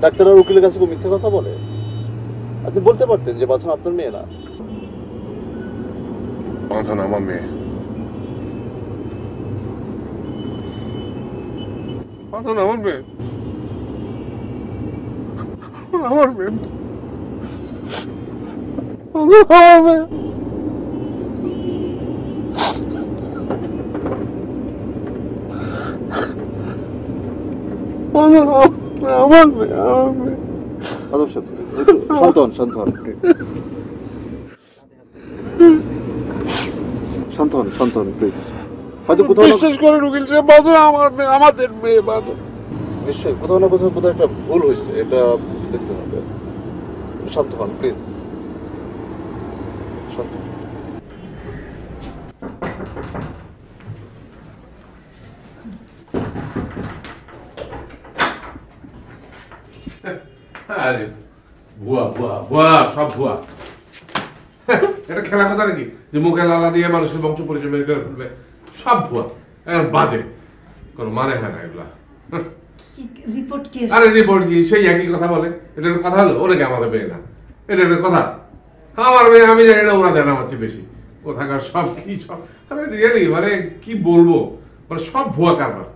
ডাক্তার আর উকিলের কাছে মিথ্যে কথা বলে? আপনি বলতে পারতেন যে বাঁধন আপনার মেয়ে না। বাঁধন আমার মেয়ে। বাঁধন আমার মেয়ে। আমার মেয়ে। আমার মেয়ে। আমার মেয়ে, আমার মেয়ে। শান্ত হন, শান্ত হন, শান্ত হন, শান্ত হন প্লিজ। হয়তো কোথাও বিশ্বাস করেন উকিল সাহেব, বাঁধন আমার মেয়ে, আমাদের মেয়ে বাঁধন। নিশ্চয়ই কোথাও না কোথাও বোধহয় একটা ভুল হয়েছে, এটা দেখতে হবে। শান্ত হন প্লিজ। শান্ত। আরে ভুয়া ভুয়া ভুয়া, সব ভুয়া। এটা খেলা কথা নাকি যে মুখে লালা দিয়ে মানুষের বংশ পরিচয় বের করে ফেলবে? সব ভুয়া, বাজে, কোনো মানে হয় না এগুলা। রিপোর্ট কি? আরে রিপোর্ট কি, সেই একই কথা বলে। এটা একটা কথা হলো? ওনাকে আমাদের মেয়ে না, এটা একটা কথা? আমার মেয়ে আমি জানি না, ওরা জানে আমার চেয়ে বেশি। কোথাকার সব কি সব, আরে রিয়েলি মানে কি বলবো, মানে সব ভুয়া কারবার।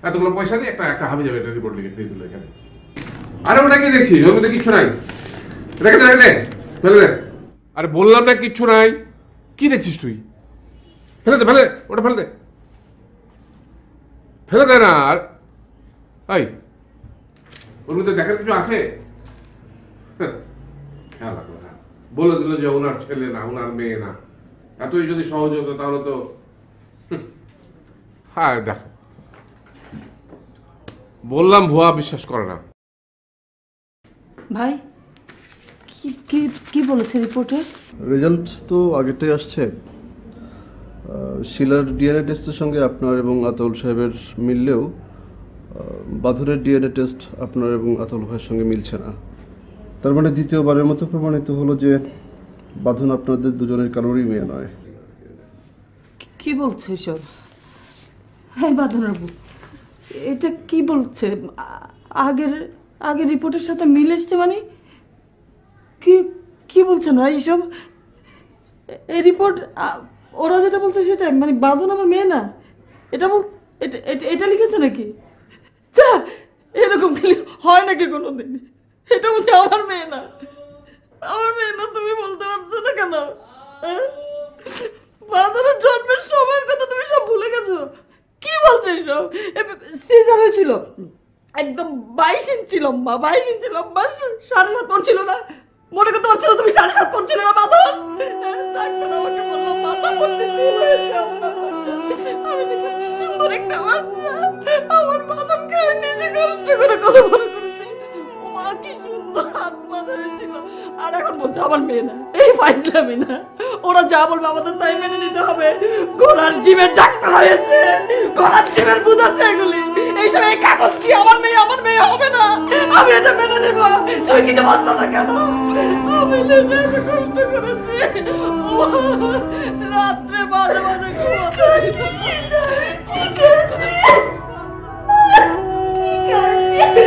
এতগুলো পয়সা দিয়ে একটা হাবি যাবে, একটা রিপোর্ট লিখে দিয়ে দিল এখানে। আরে ওটা কি দেখছি, ওর মধ্যে কিচ্ছু নাই, রেখে দে, রেখে দে, ফেলে দে। আরে বললাম না কিচ্ছু নাই, কি দেখছিস তুই? ফেলে দে, ফেলে, ওটা ফেলে দে, ফেলে দে না। আর এই ওর মধ্যে দেখার কিছু আছে? খেয়াল রাখো, বলে দিল যে ওনার ছেলে না, ওনার মেয়ে না। এতই যদি সহজ হতো তাহলে তো। হ্যাঁ দেখো, বললাম ভুয়া, বিশ্বাস করে না। ভাই কি কি কি বলেছে রিপোর্টে? রেজাল্ট তো আগেরটাই আসছে। শিলার ডিএনএ টেস্টের সঙ্গে আপনার এবং আতাউল সাহেবের মিললেও বাঁধনের ডিএনএ টেস্ট আপনার এবং আতাউল ভাইয়ের সঙ্গে মিলছে না। তার মানে দ্বিতীয়বারের মতো প্রমাণিত হলো যে বাঁধন আপনাদের দুজনের কারোরই মেয়ে নয়। কি বলছে এসব? হ্যাঁ বাঁধনের বউ, এটা কি বলছে? আগের আগের রিপোর্টের সাথে মিল এসছে মানে? কি কি বলছেন ভাই এসব? এই রিপোর্ট ওরা যেটা বলছে সেটা মানে বাঁধন আমার মেয়ে না, এটা বল, এটা লিখেছে নাকি? যা, এরকম খেলে হয় নাকি কোনোদিন? এটা বলছে আমার মেয়ে না, আমার মেয়ে না, তুমি বলতে পারছো না কেন? বাঁধনের জন্মের সময়ের কথা তুমি সব ভুলে গেছো? কি বলছো সব? সিজার হয়েছিল একদম 22 ইঞ্চি লম্বা, 22 ইঞ্চি লম্বা, 7.5 পাউন্ড ছিল না? মনে করতে পারছো না তুমি 7.5 পাউন্ড ছিল না বাঁধন? ডাক্তার আমাকে বললো মাথা ভর্তি চুল হয়েছে আপনার বাচ্চা। আমি দেখলাম কি সুন্দর একটা বাচ্চা, আমার বাঁধনকে আমি নিজে কষ্ট করে কত বড় করেছি। ও মা কি সুন্দর হাত পা ধরেছিল, আর এখন বলছে আমার মেয়ে না। এই ফাইজলামি না, ওরা যা বলবে আমাদের তাই মেনে নিতে হবে। ঘোড়ার জিমের ডাক্তার হয়েছে, ঘোড়ার জিমের ভূত আছে এগুলি। এইসব এই কাগজ কি আমার মেয়ে হবে না? আমি এটা মেনে নেব। তুমি কিছু বলছো না কেন? আমি নিজে এত কষ্ট করেছি, রাত্রে মাঝে মাঝে ঘুমাতে দিতেছি না। ঠিক আছে, ঠিক আছে।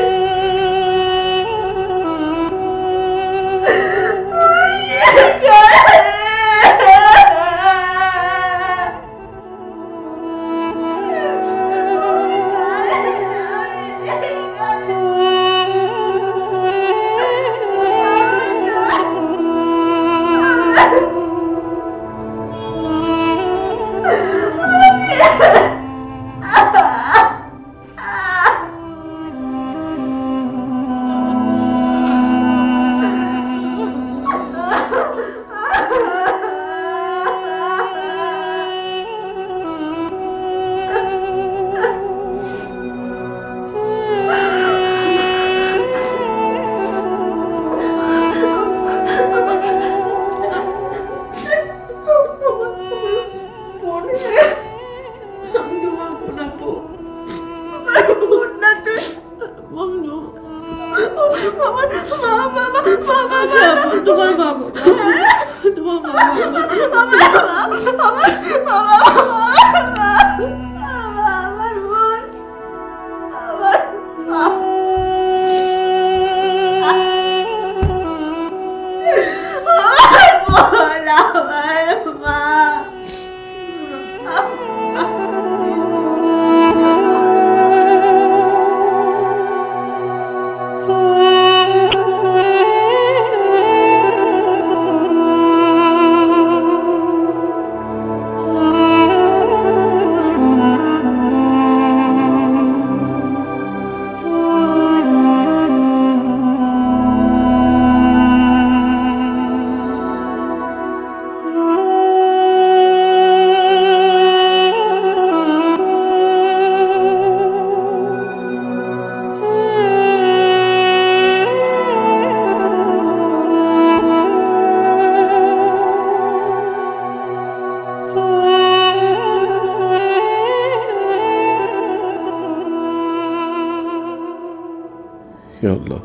আল্লাহ,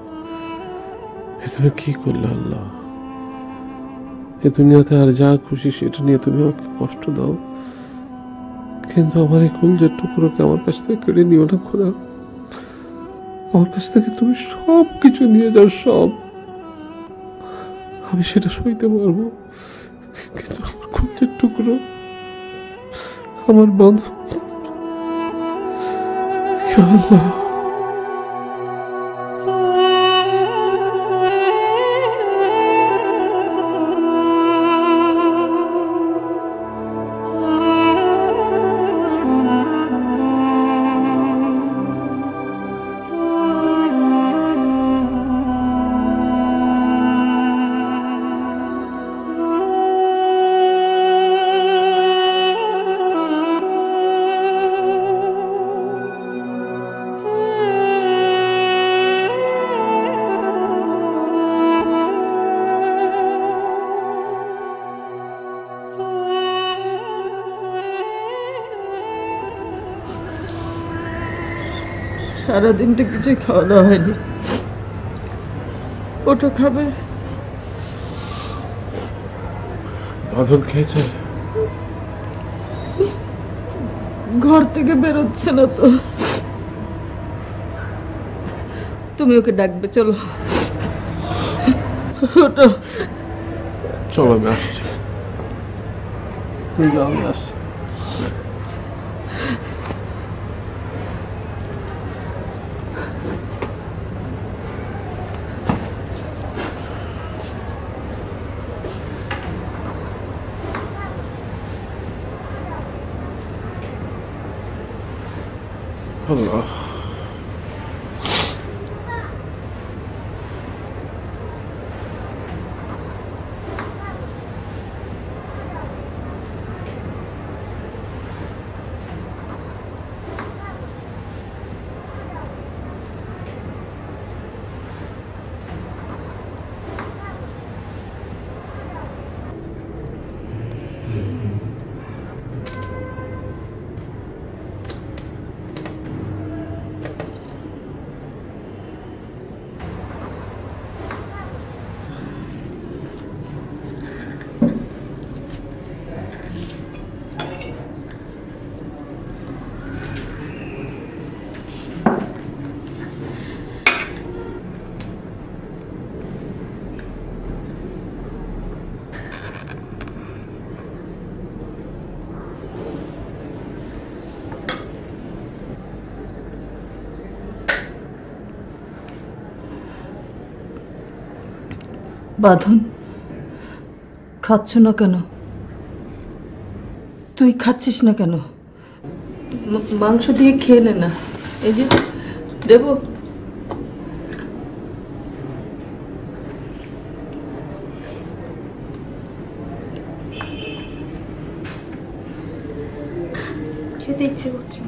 এ তুমি কি করলে আল্লাহ? এ দুনিয়াতে আর যা খুশি সেটা নিয়ে তুমি আমাকে কষ্ট দাও, কিন্তু আমার এই কলজের টুকরোকে আমার কাছ থেকে কেড়ে নিও না খোদা। আমার কাছ থেকে তুমি সব কিছু নিয়ে যাও, সব, আমি সেটা সইতে পারবো, কিন্তু আমার কলজের টুকরো, আমার বন্ধু, ইয়া আল্লাহ। সারাদিন তো কিছুই খাওয়া দাওয়া হয়নি, ওটা খাবে। বাঁধন খেয়েছে? ঘর থেকে বেরোচ্ছে না তো, তুমি ওকে ডাকবে, চলো ওটা। চলো আমি আসছি, তুমি যাও, আমি আসছি। আল্লাহ, বাঁধন, খাচ্ছ না কেন? তুই খাচ্ছিস না কেন? মাংস দিয়ে খেয়ে নে না, এই যে দেবো। খেতে ইচ্ছে করছে।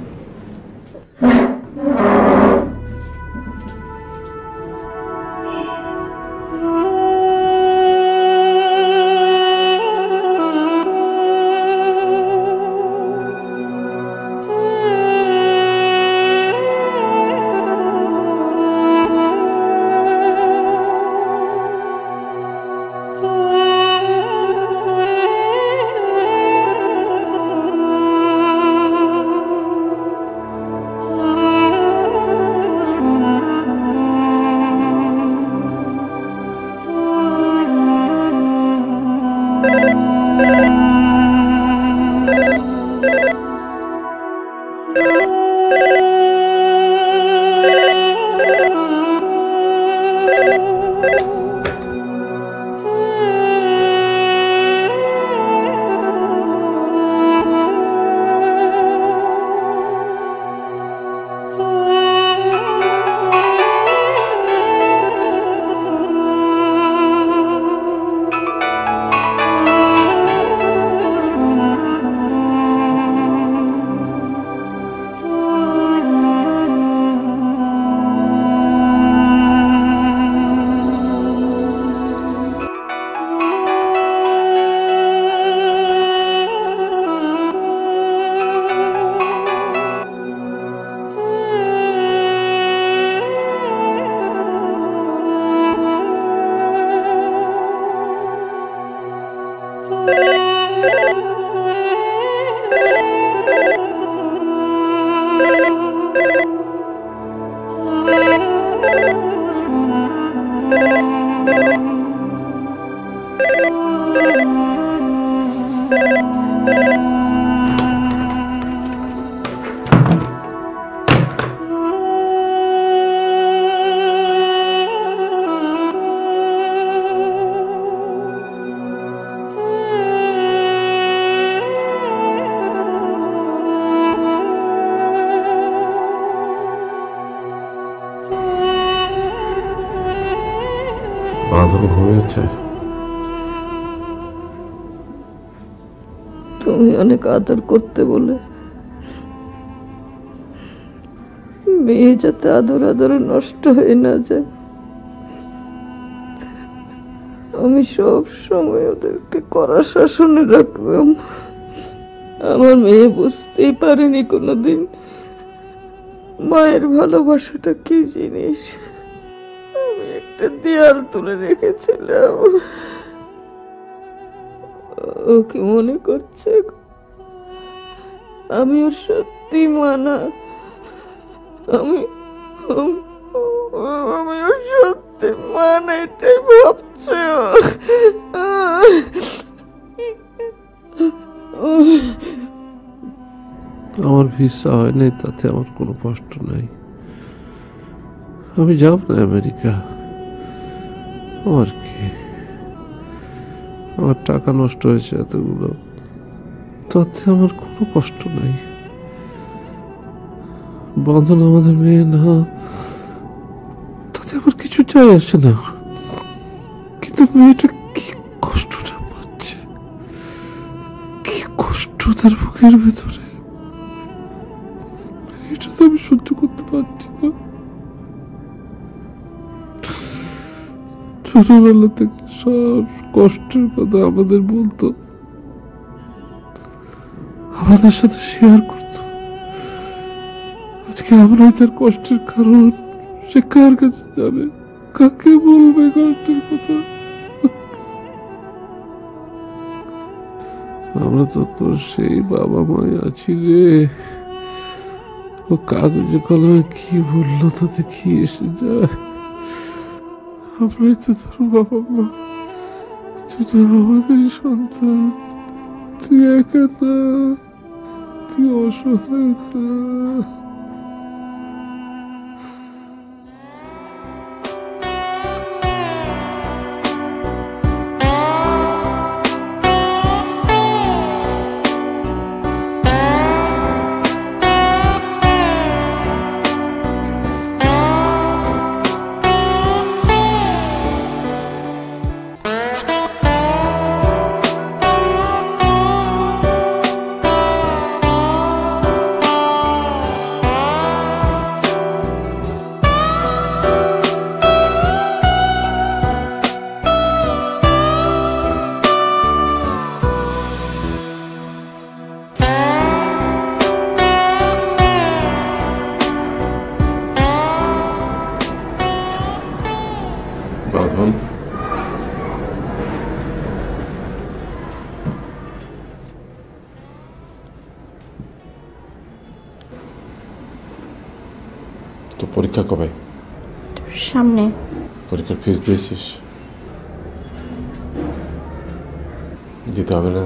বাঁধন ঘুমিয়েছে। তুমি অনেক আদর করতে বলে মেয়ে যাতে আদরে নষ্ট হয়ে না যায়, আমি সব সময় ওদেরকে কড়া শাসনে রাখতাম। আমার মেয়ে বুঝতেই পারেনি কোনোদিন মায়ের ভালোবাসাটা কি জিনিস। আমি একটা দেয়াল তুলে রেখেছিলাম। ও কি মনে করছে আমি ওর সত্যি মানা? আমি ওর সত্যি মানা এটাই ভাবছে। আমার ভিসা হয় নাই, তাতে আমার কোনো কষ্ট নাই। আমি যাব না আমেরিকা। আমার কি, আমার টাকা নষ্ট হয়েছে এতগুলো, তাতে আমার কোনো কষ্ট নাই। বন্ধন আমাদের মেয়ে না, তাতে আমার কিছু চাই আসে না। কিন্তু মেয়েটা কি কষ্টটা পাচ্ছে, কি কষ্ট তার বুকের ভেতরে, এটা তো আমি সহ্য করতে পারছি না। ছোটবেলা থেকে সব কষ্টের কথা আমাদের বলতো, আমাদের সাথে শেয়ার করতো। আজকে আমরাই তার কষ্টের কারণ। সে কার কাছে যাবে, কাকে বলবে কষ্টের কথা? আমরা তো তোর সেই বাবা মাই আছি রে। ও কাগজে কলমে কি বললো তাতে কি এসে যায়? আমরাই তো তোর বাবা মা, তুই তো আমাদেরই সন্তান। তুই একা না, তুই অসহায় না। বাঁধন, তো পরীক্ষা কবে? সামনে। পরীক্ষার ফিস দিয়েছিস? দিতে হবে না?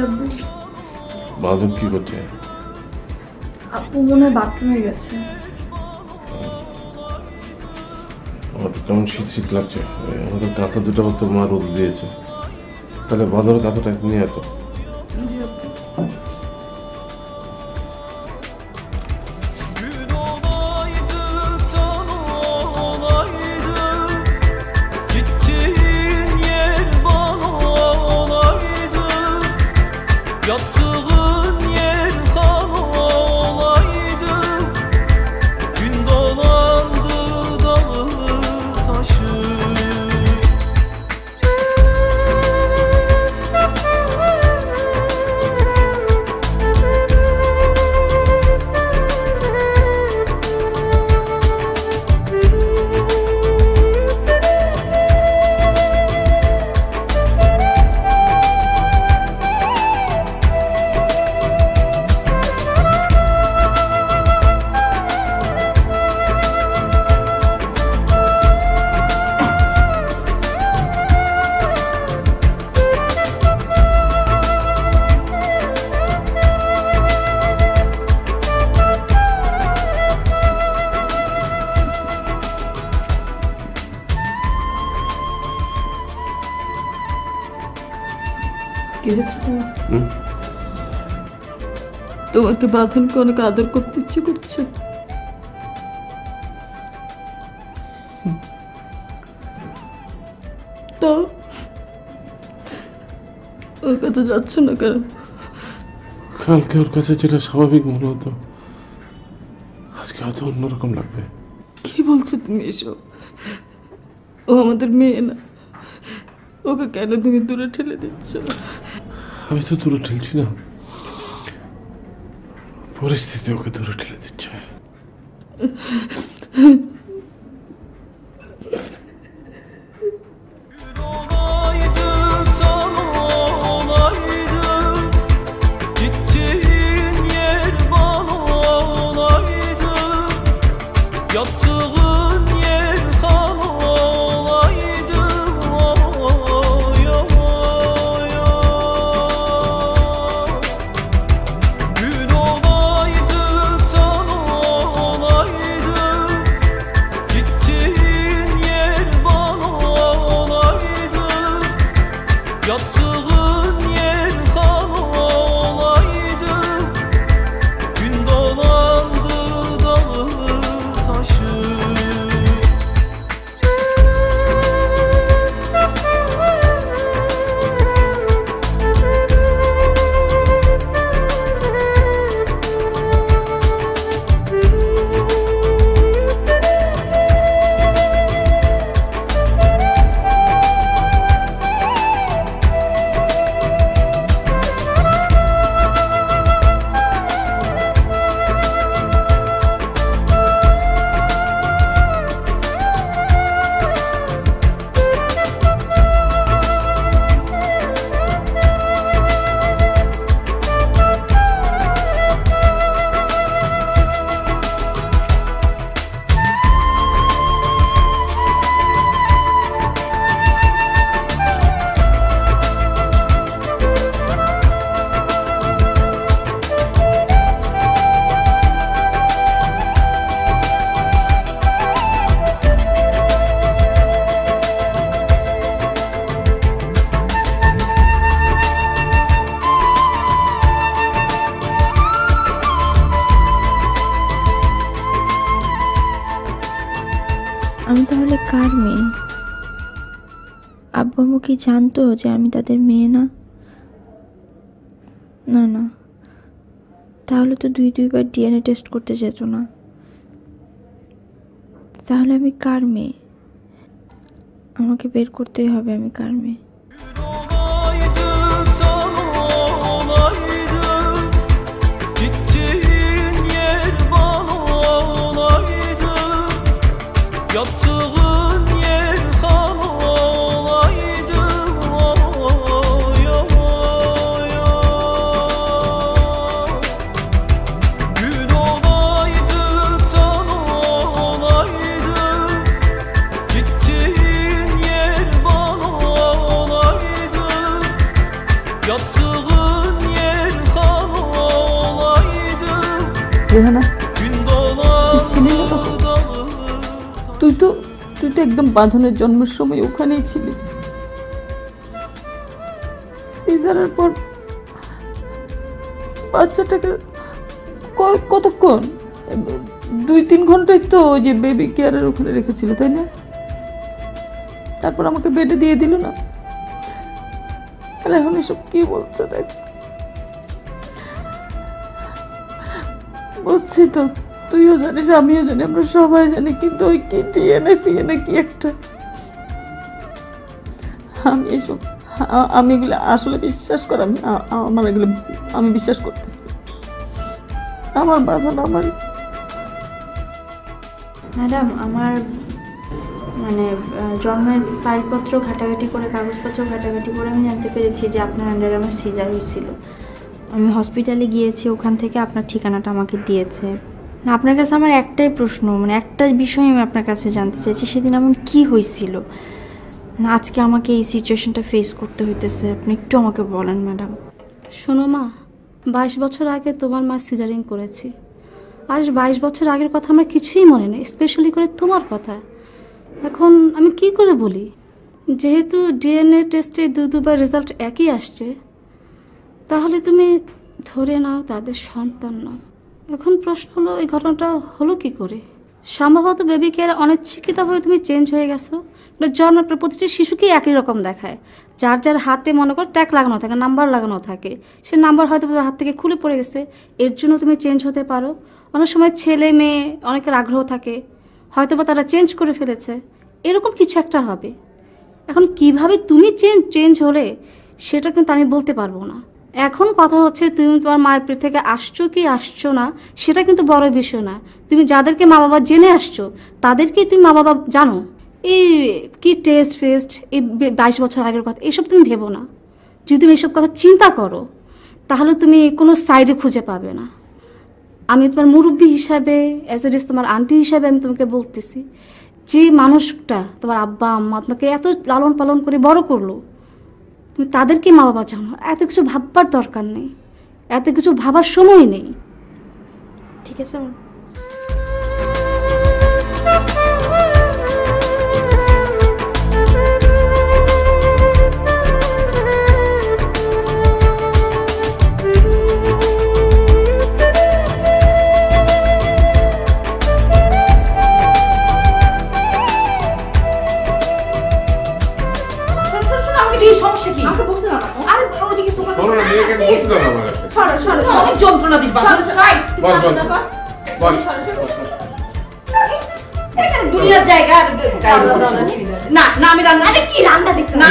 আব্বু বাদল কি করছে? আপু মনে হয় বাথরুমে গেছে। আমার কেমন শীত শীত লাগছে। আমাদের কাঁথা দুটো তোর মা রোদ দিয়েছে, তাহলে বাদল কাঁথাটা নিয়ে এত কি হচ্ছে তোমার? তোমাকে বাঁধনকে অনেক আদর করতে ইচ্ছে করছে। তো ওর কাছে যাচ্ছ না কেন? কালকে ওর কাছে যেটা স্বাভাবিক মনে হতো আজকে হয়তো অন্যরকম লাগবে। কি বলছো তুমি এসব? ও আমাদের মেয়ে না, ওকে কেন তুমি দূরে ঠেলে দিচ্ছ? আমি তো দূরে ঠেলছি না, পরিস্থিতি ওকে দূরে ঠেলে দিচ্ছে। আমি তাহলে কার মেয়ে? আব্বু আম্মু কি জানতো যে আমি তাদের মেয়ে না? না না, তাহলে তো দুইবার ডিএনএ টেস্ট করতে যেত না। তাহলে আমি কার মেয়ে? আমাকে বের করতেই হবে আমি কার মেয়ে। রেহানা তুই ছিলি না তখন? তুই তো একদম বাঁধনের জন্মের সময় ওখানেই ছিলি। সিজারের পর বাচ্চাটাকে কতক্ষণ? 2-3 ঘন্টাই তো ওই যে বেবি কেয়ারের ওখানে রেখেছিল, তাই না? তারপর আমাকে বেডে দিয়ে দিল না। আর এখন এসব কি বলছে দেখ। বুঝছি তো, তুইও জানিস, আমিও জানি, আমরা সবাই জানি, কিন্তু ওই কি ডিএনএ ফিএনএ কি একটা। আমি এগুলো আসলে বিশ্বাস করি, আমার এগুলো আমি বিশ্বাস করতেছি। আমার বাঁধন আমার। ম্যাডাম, আমার মানে জন্মের ফাইলপত্র ঘাটাঘাটি করে, কাগজপত্র ঘাটাঘাটি করে আমি জানতে পেরেছি যে আপনার আন্ডারে আমার সিজার হয়েছিল। আমি হসপিটালে গিয়েছি, ওখান থেকে আপনার ঠিকানাটা আমাকে দিয়েছে। আপনার কাছে আমার একটাই প্রশ্ন, মানে একটা বিষয় আমি আপনার কাছে জানতে চাইছি, সেদিন এমন কি হয়েছিল আজকে আমাকে এই সিচুয়েশনটা ফেস করতে হইতেছে? আপনি একটু আমাকে বলেন ম্যাডাম। শোনো মা, 22 বছর আগে তোমার মা সিজারিং করেছি। আজ 22 বছর আগের কথা আমার কিছুই মনে নেই, স্পেশালি করে তোমার কথা। এখন আমি কি করে বলি? যেহেতু ডিএনএ টেস্টে দুবার রেজাল্ট একই আসছে, তাহলে তুমি ধরে নাও তাদের সন্তান নাও। এখন প্রশ্ন হলো, এই ঘটনাটা হলো কি করে? সম্ভবত বেবি কেয়ার অনিচ্ছাকৃতভাবে তুমি চেঞ্জ হয়ে গেছো। জন্মের পর প্রতিটি শিশুকেই একই রকম দেখায়। যার যার হাতে মনে করো ট্যাগ লাগানো থাকে, নাম্বার লাগানো থাকে, সে নাম্বার হয়তো হাত থেকে খুলে পড়ে গেছে, এর জন্য তুমি চেঞ্জ হতে পারো। অনেক সময় ছেলে মেয়ে অনেকের আগ্রহ থাকে, হয়তো বা তারা চেঞ্জ করে ফেলেছে, এরকম কিছু একটা হবে। এখন কিভাবে তুমি চেঞ্জ হলে সেটা কিন্তু আমি বলতে পারবো না। এখন কথা হচ্ছে, তুমি তোমার মায়ের পেট থেকে আসছো কি আসছো না, সেটা কিন্তু বড় বিষয় না। তুমি যাদেরকে মা বাবা জেনে আসছো তাদেরকেই তুমি মা বাবা জানো। এই কি টেস্ট ফেস্ট, এই 22 বছর আগের কথা, এসব তুমি ভেবো না। যদি তুমি এসব কথা চিন্তা করো তাহলে তুমি কোনো সাইডে খুঁজে পাবে না। আমি তোমার মুরব্বী হিসাবে, অ্যাজ এ তোমার আন্টি হিসাবে আমি তোমাকে বলতেছি, যে মানুষটা তোমার আব্বা আম্মা তোমাকে এত লালন পালন করে বড় করলো, তুমি তাদেরকে মা বাবা জানো। এত কিছু ভাববার দরকার নেই, এত কিছু ভাবার সময় নেই। ঠিক আছে ম্যাম। যন্ত্রণা দিস দুনিয়ার জায়গা না না, আমি রান্না কি রান্না দেখ না,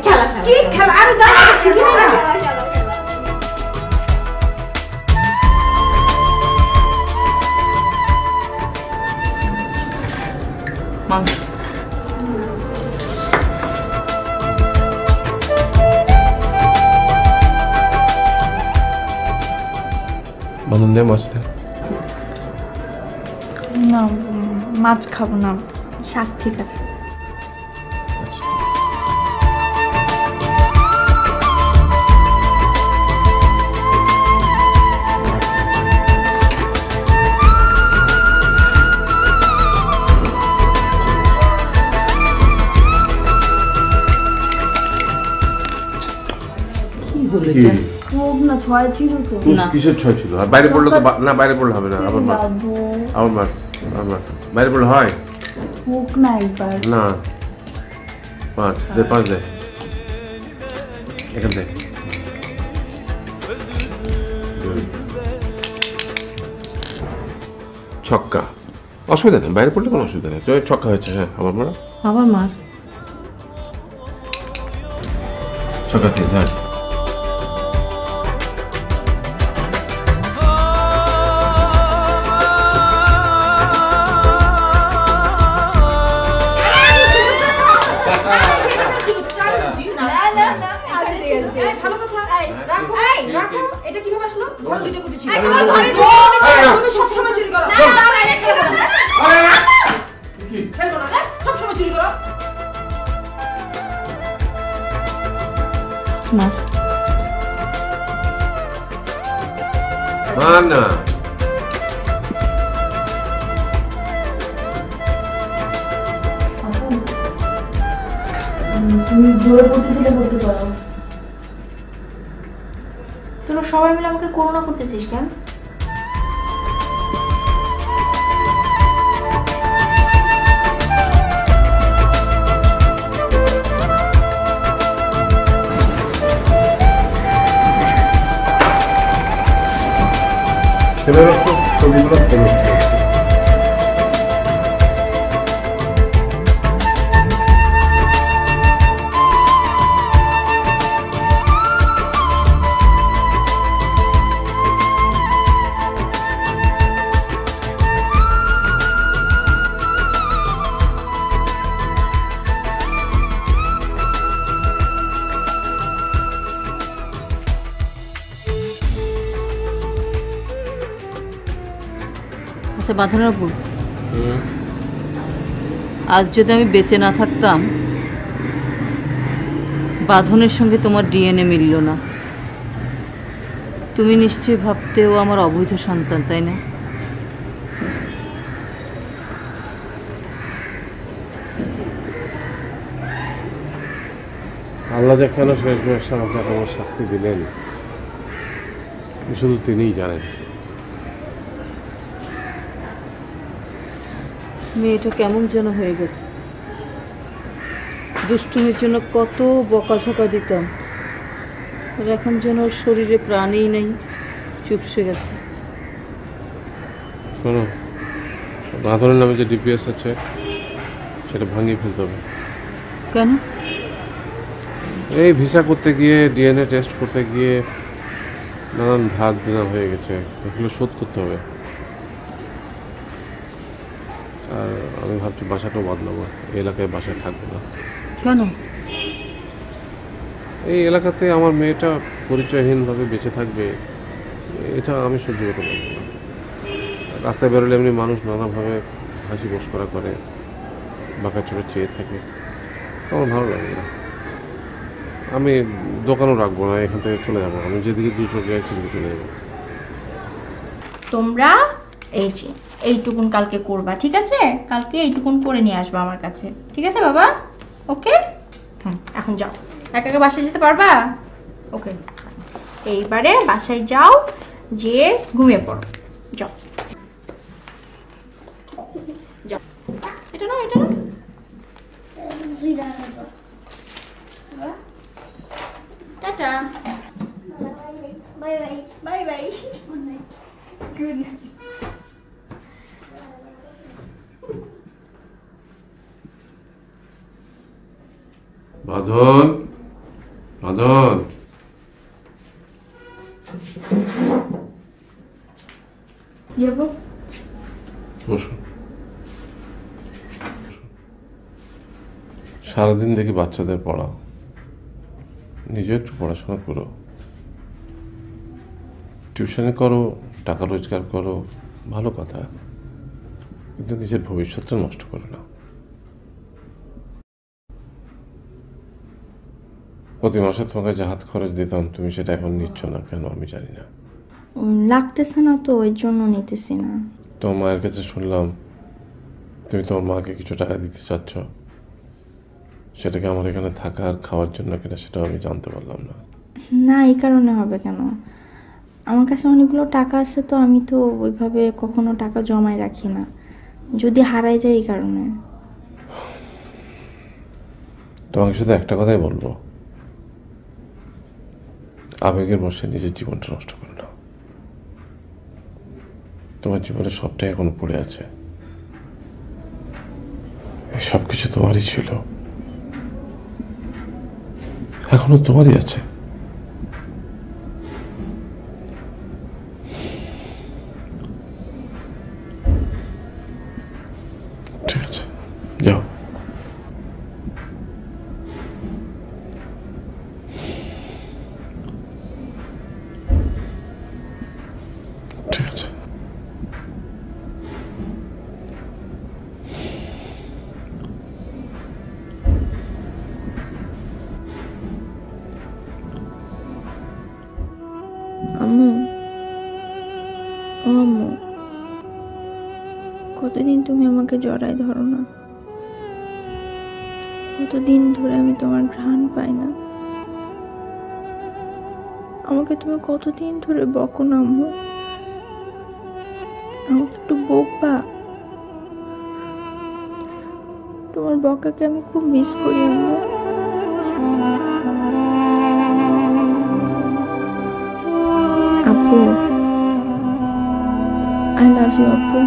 খেলা কি খেলা? আরে দাঁড়া, শিখে নে না। বাঁধন দে মাছটা। না, মাছ খাবো না, শাক ঠিক আছে। না, ছয় ছিল তো। কিসের ছয় ছিল? আর বাইরে পড়লে তো না, বাইরে পড়লে হবে না। আবার বাইরে পড়লে হয় হোক না একবার। না, 5 দে, 5 দে, এখান থেকে ছক্কা। অসুবিধা নেই, বাইরে পড়লে কোনো অসুবিধা নেই। ছক্কা হয়েছে। হ্যাঁ, আবার মার, আবার মার। ছক্কা 3। হ্যাঁ, এটা কিভাবে আসলো? ঘরে দুটো কুটি ছিল, তুমি সবসময় চুরি করো। খেলবো না, সবসময় চুরি করো। না তুমি জোরে বলতে চাইলে বলতে পারো। তোরা সবাই মিলে আমাকে করুণা করতেছিস কেন? সেভাবে তো ছবিগুলো ফলো করছে। আচ্ছা বাঁধনাবু, আজ যদি আমি বেঁচে না থাকতাম, বাঁধনের সঙ্গে তোমার ডিএনএ মিলল না, তুমি নিশ্চয়ই ভাবতে ও আমার অবৈধ সন্তান, তাই না? আল্লাহ যে কেন শেষ বয়সে আমাকে আমার শাস্তি দিলেন শুধু তিনিই জানেন। মেয়েটা কেমন যেন হয়ে গেছে। দুষ্টুমির জন্য কত বকাঝকা দিতাম, আর এখন যেন ওর শরীরে প্রাণই নেই, চুপসে গেছে। শোনো, বাঁধনের নামে যে ডিপিএস আছে সেটা ভাঙিয়ে ফেলতে হবে। কেন? এই ভিসা করতে গিয়ে, ডিএনএ টেস্ট করতে গিয়ে নানান ধার দেনা হয়ে গেছে, এগুলো শোধ করতে হবে। আর আমি ভাবছি বাসাটাও বদলাবো, এই এলাকায় বাসায় থাকবো না। কেন? এই এলাকাতে আমার মেয়েটা পরিচয়হীনভাবে বেঁচে থাকবে, এটা আমি সহ্য করতে পারবো না। রাস্তায় বেরোলে এমনি মানুষ নানাভাবে হাসি মস্করা করে, বাঁকা চোখে চেয়ে থাকে, আমার ভালো লাগে না। আমি দোকানও রাখবো না, এখান থেকে চলে যাবো। আমি যেদিকে দু চোখে যাই সেদিকে চলে যাবো। তোমরা এই যে এইটুকুন কালকে করবা, ঠিক আছে? কালকে এইটুকুন করে নিয়ে আসবা আমার কাছে, ঠিক আছে বাবা? ওকে, এখন যাও। একা একা বাসায় যেতে পারবা? ওকে, এইবারে বাসায় যাও, যেয়ে ঘুমিয়ে পড়ো। যাও যাও। এটা না, এটা না। Tata, bye bye, bye bye, good night. বাঁধন, বাঁধন, যাবো। বসো। সারাদিন দেখি বাচ্চাদের পড়াও, নিজে একটু পড়াশোনা করো, টিউশনে করো, টাকা রোজগার করো, ভালো কথা, কিন্তু নিজের ভবিষ্যৎটা নষ্ট করো না। প্রতি মাসে তোমাকে যে হাত খরচ দিতাম, তুমি সেটা এখন নিচ্ছ না কেন আমি জানি না। লাগতেছে না তো, ওই জন্য নিতেছি না। তোমার মায়ের কাছে শুনলাম তুমি তোমার মাকে কিছু টাকা দিতে চাচ্ছ, সেটাকে আমার এখানে থাকা আর খাওয়ার জন্য কিনা সেটাও আমি জানতে পারলাম না। না, এই কারণে হবে কেন? আমার কাছে অনেকগুলো টাকা আছে, তো আমি তো ওইভাবে কখনো টাকা জমায় রাখি না, যদি হারাই যায় এই কারণে। তোমাকে শুধু একটা কথাই বলবো, আবেগের বশে নিজের জীবনটা নষ্ট করো না। তোমার জীবনে সবটাই এখন পড়ে আছে, সব কিছু তোমারই ছিল, এখনো তোমারই আছে। ঠিক আছে, যাও। ঠিক আছে। আম্মু, ও আম্মু, কতদিন তুমি আমাকে জড়ায় ধরো না? কতদিন ধরে আমি তোমার ঘ্রাণ পাই না। আমাকে তুমি কতদিন ধরে বকো না আম্মু, আমাকে একটু বকবা। তোমার বকাকে আমি খুব মিস করি আম্মু। আপু, আই লাভ ইউ আপু।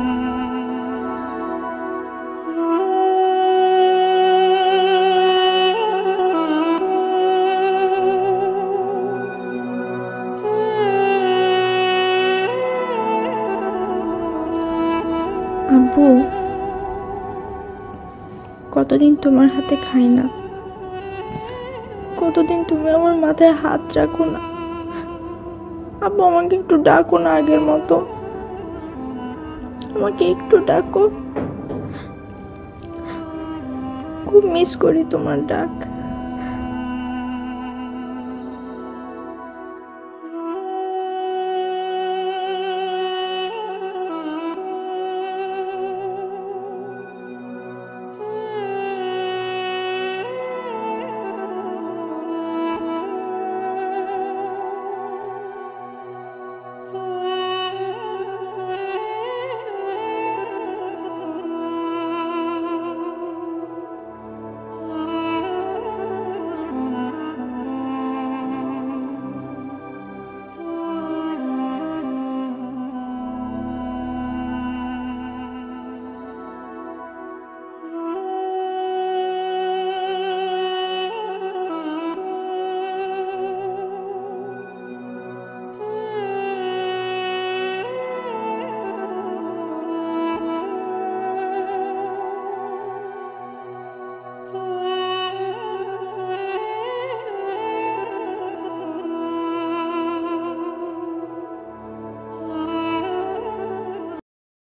আব্বু, কতদিন তোমার হাতে খাই না, কতদিন তুমি আমার মাথায় হাত রাখো না। আব্বু, আমাকে একটু ডাকো না আগের মতো, আমাকে একটু ডাকো। খুব মিস করি তোমার ডাক।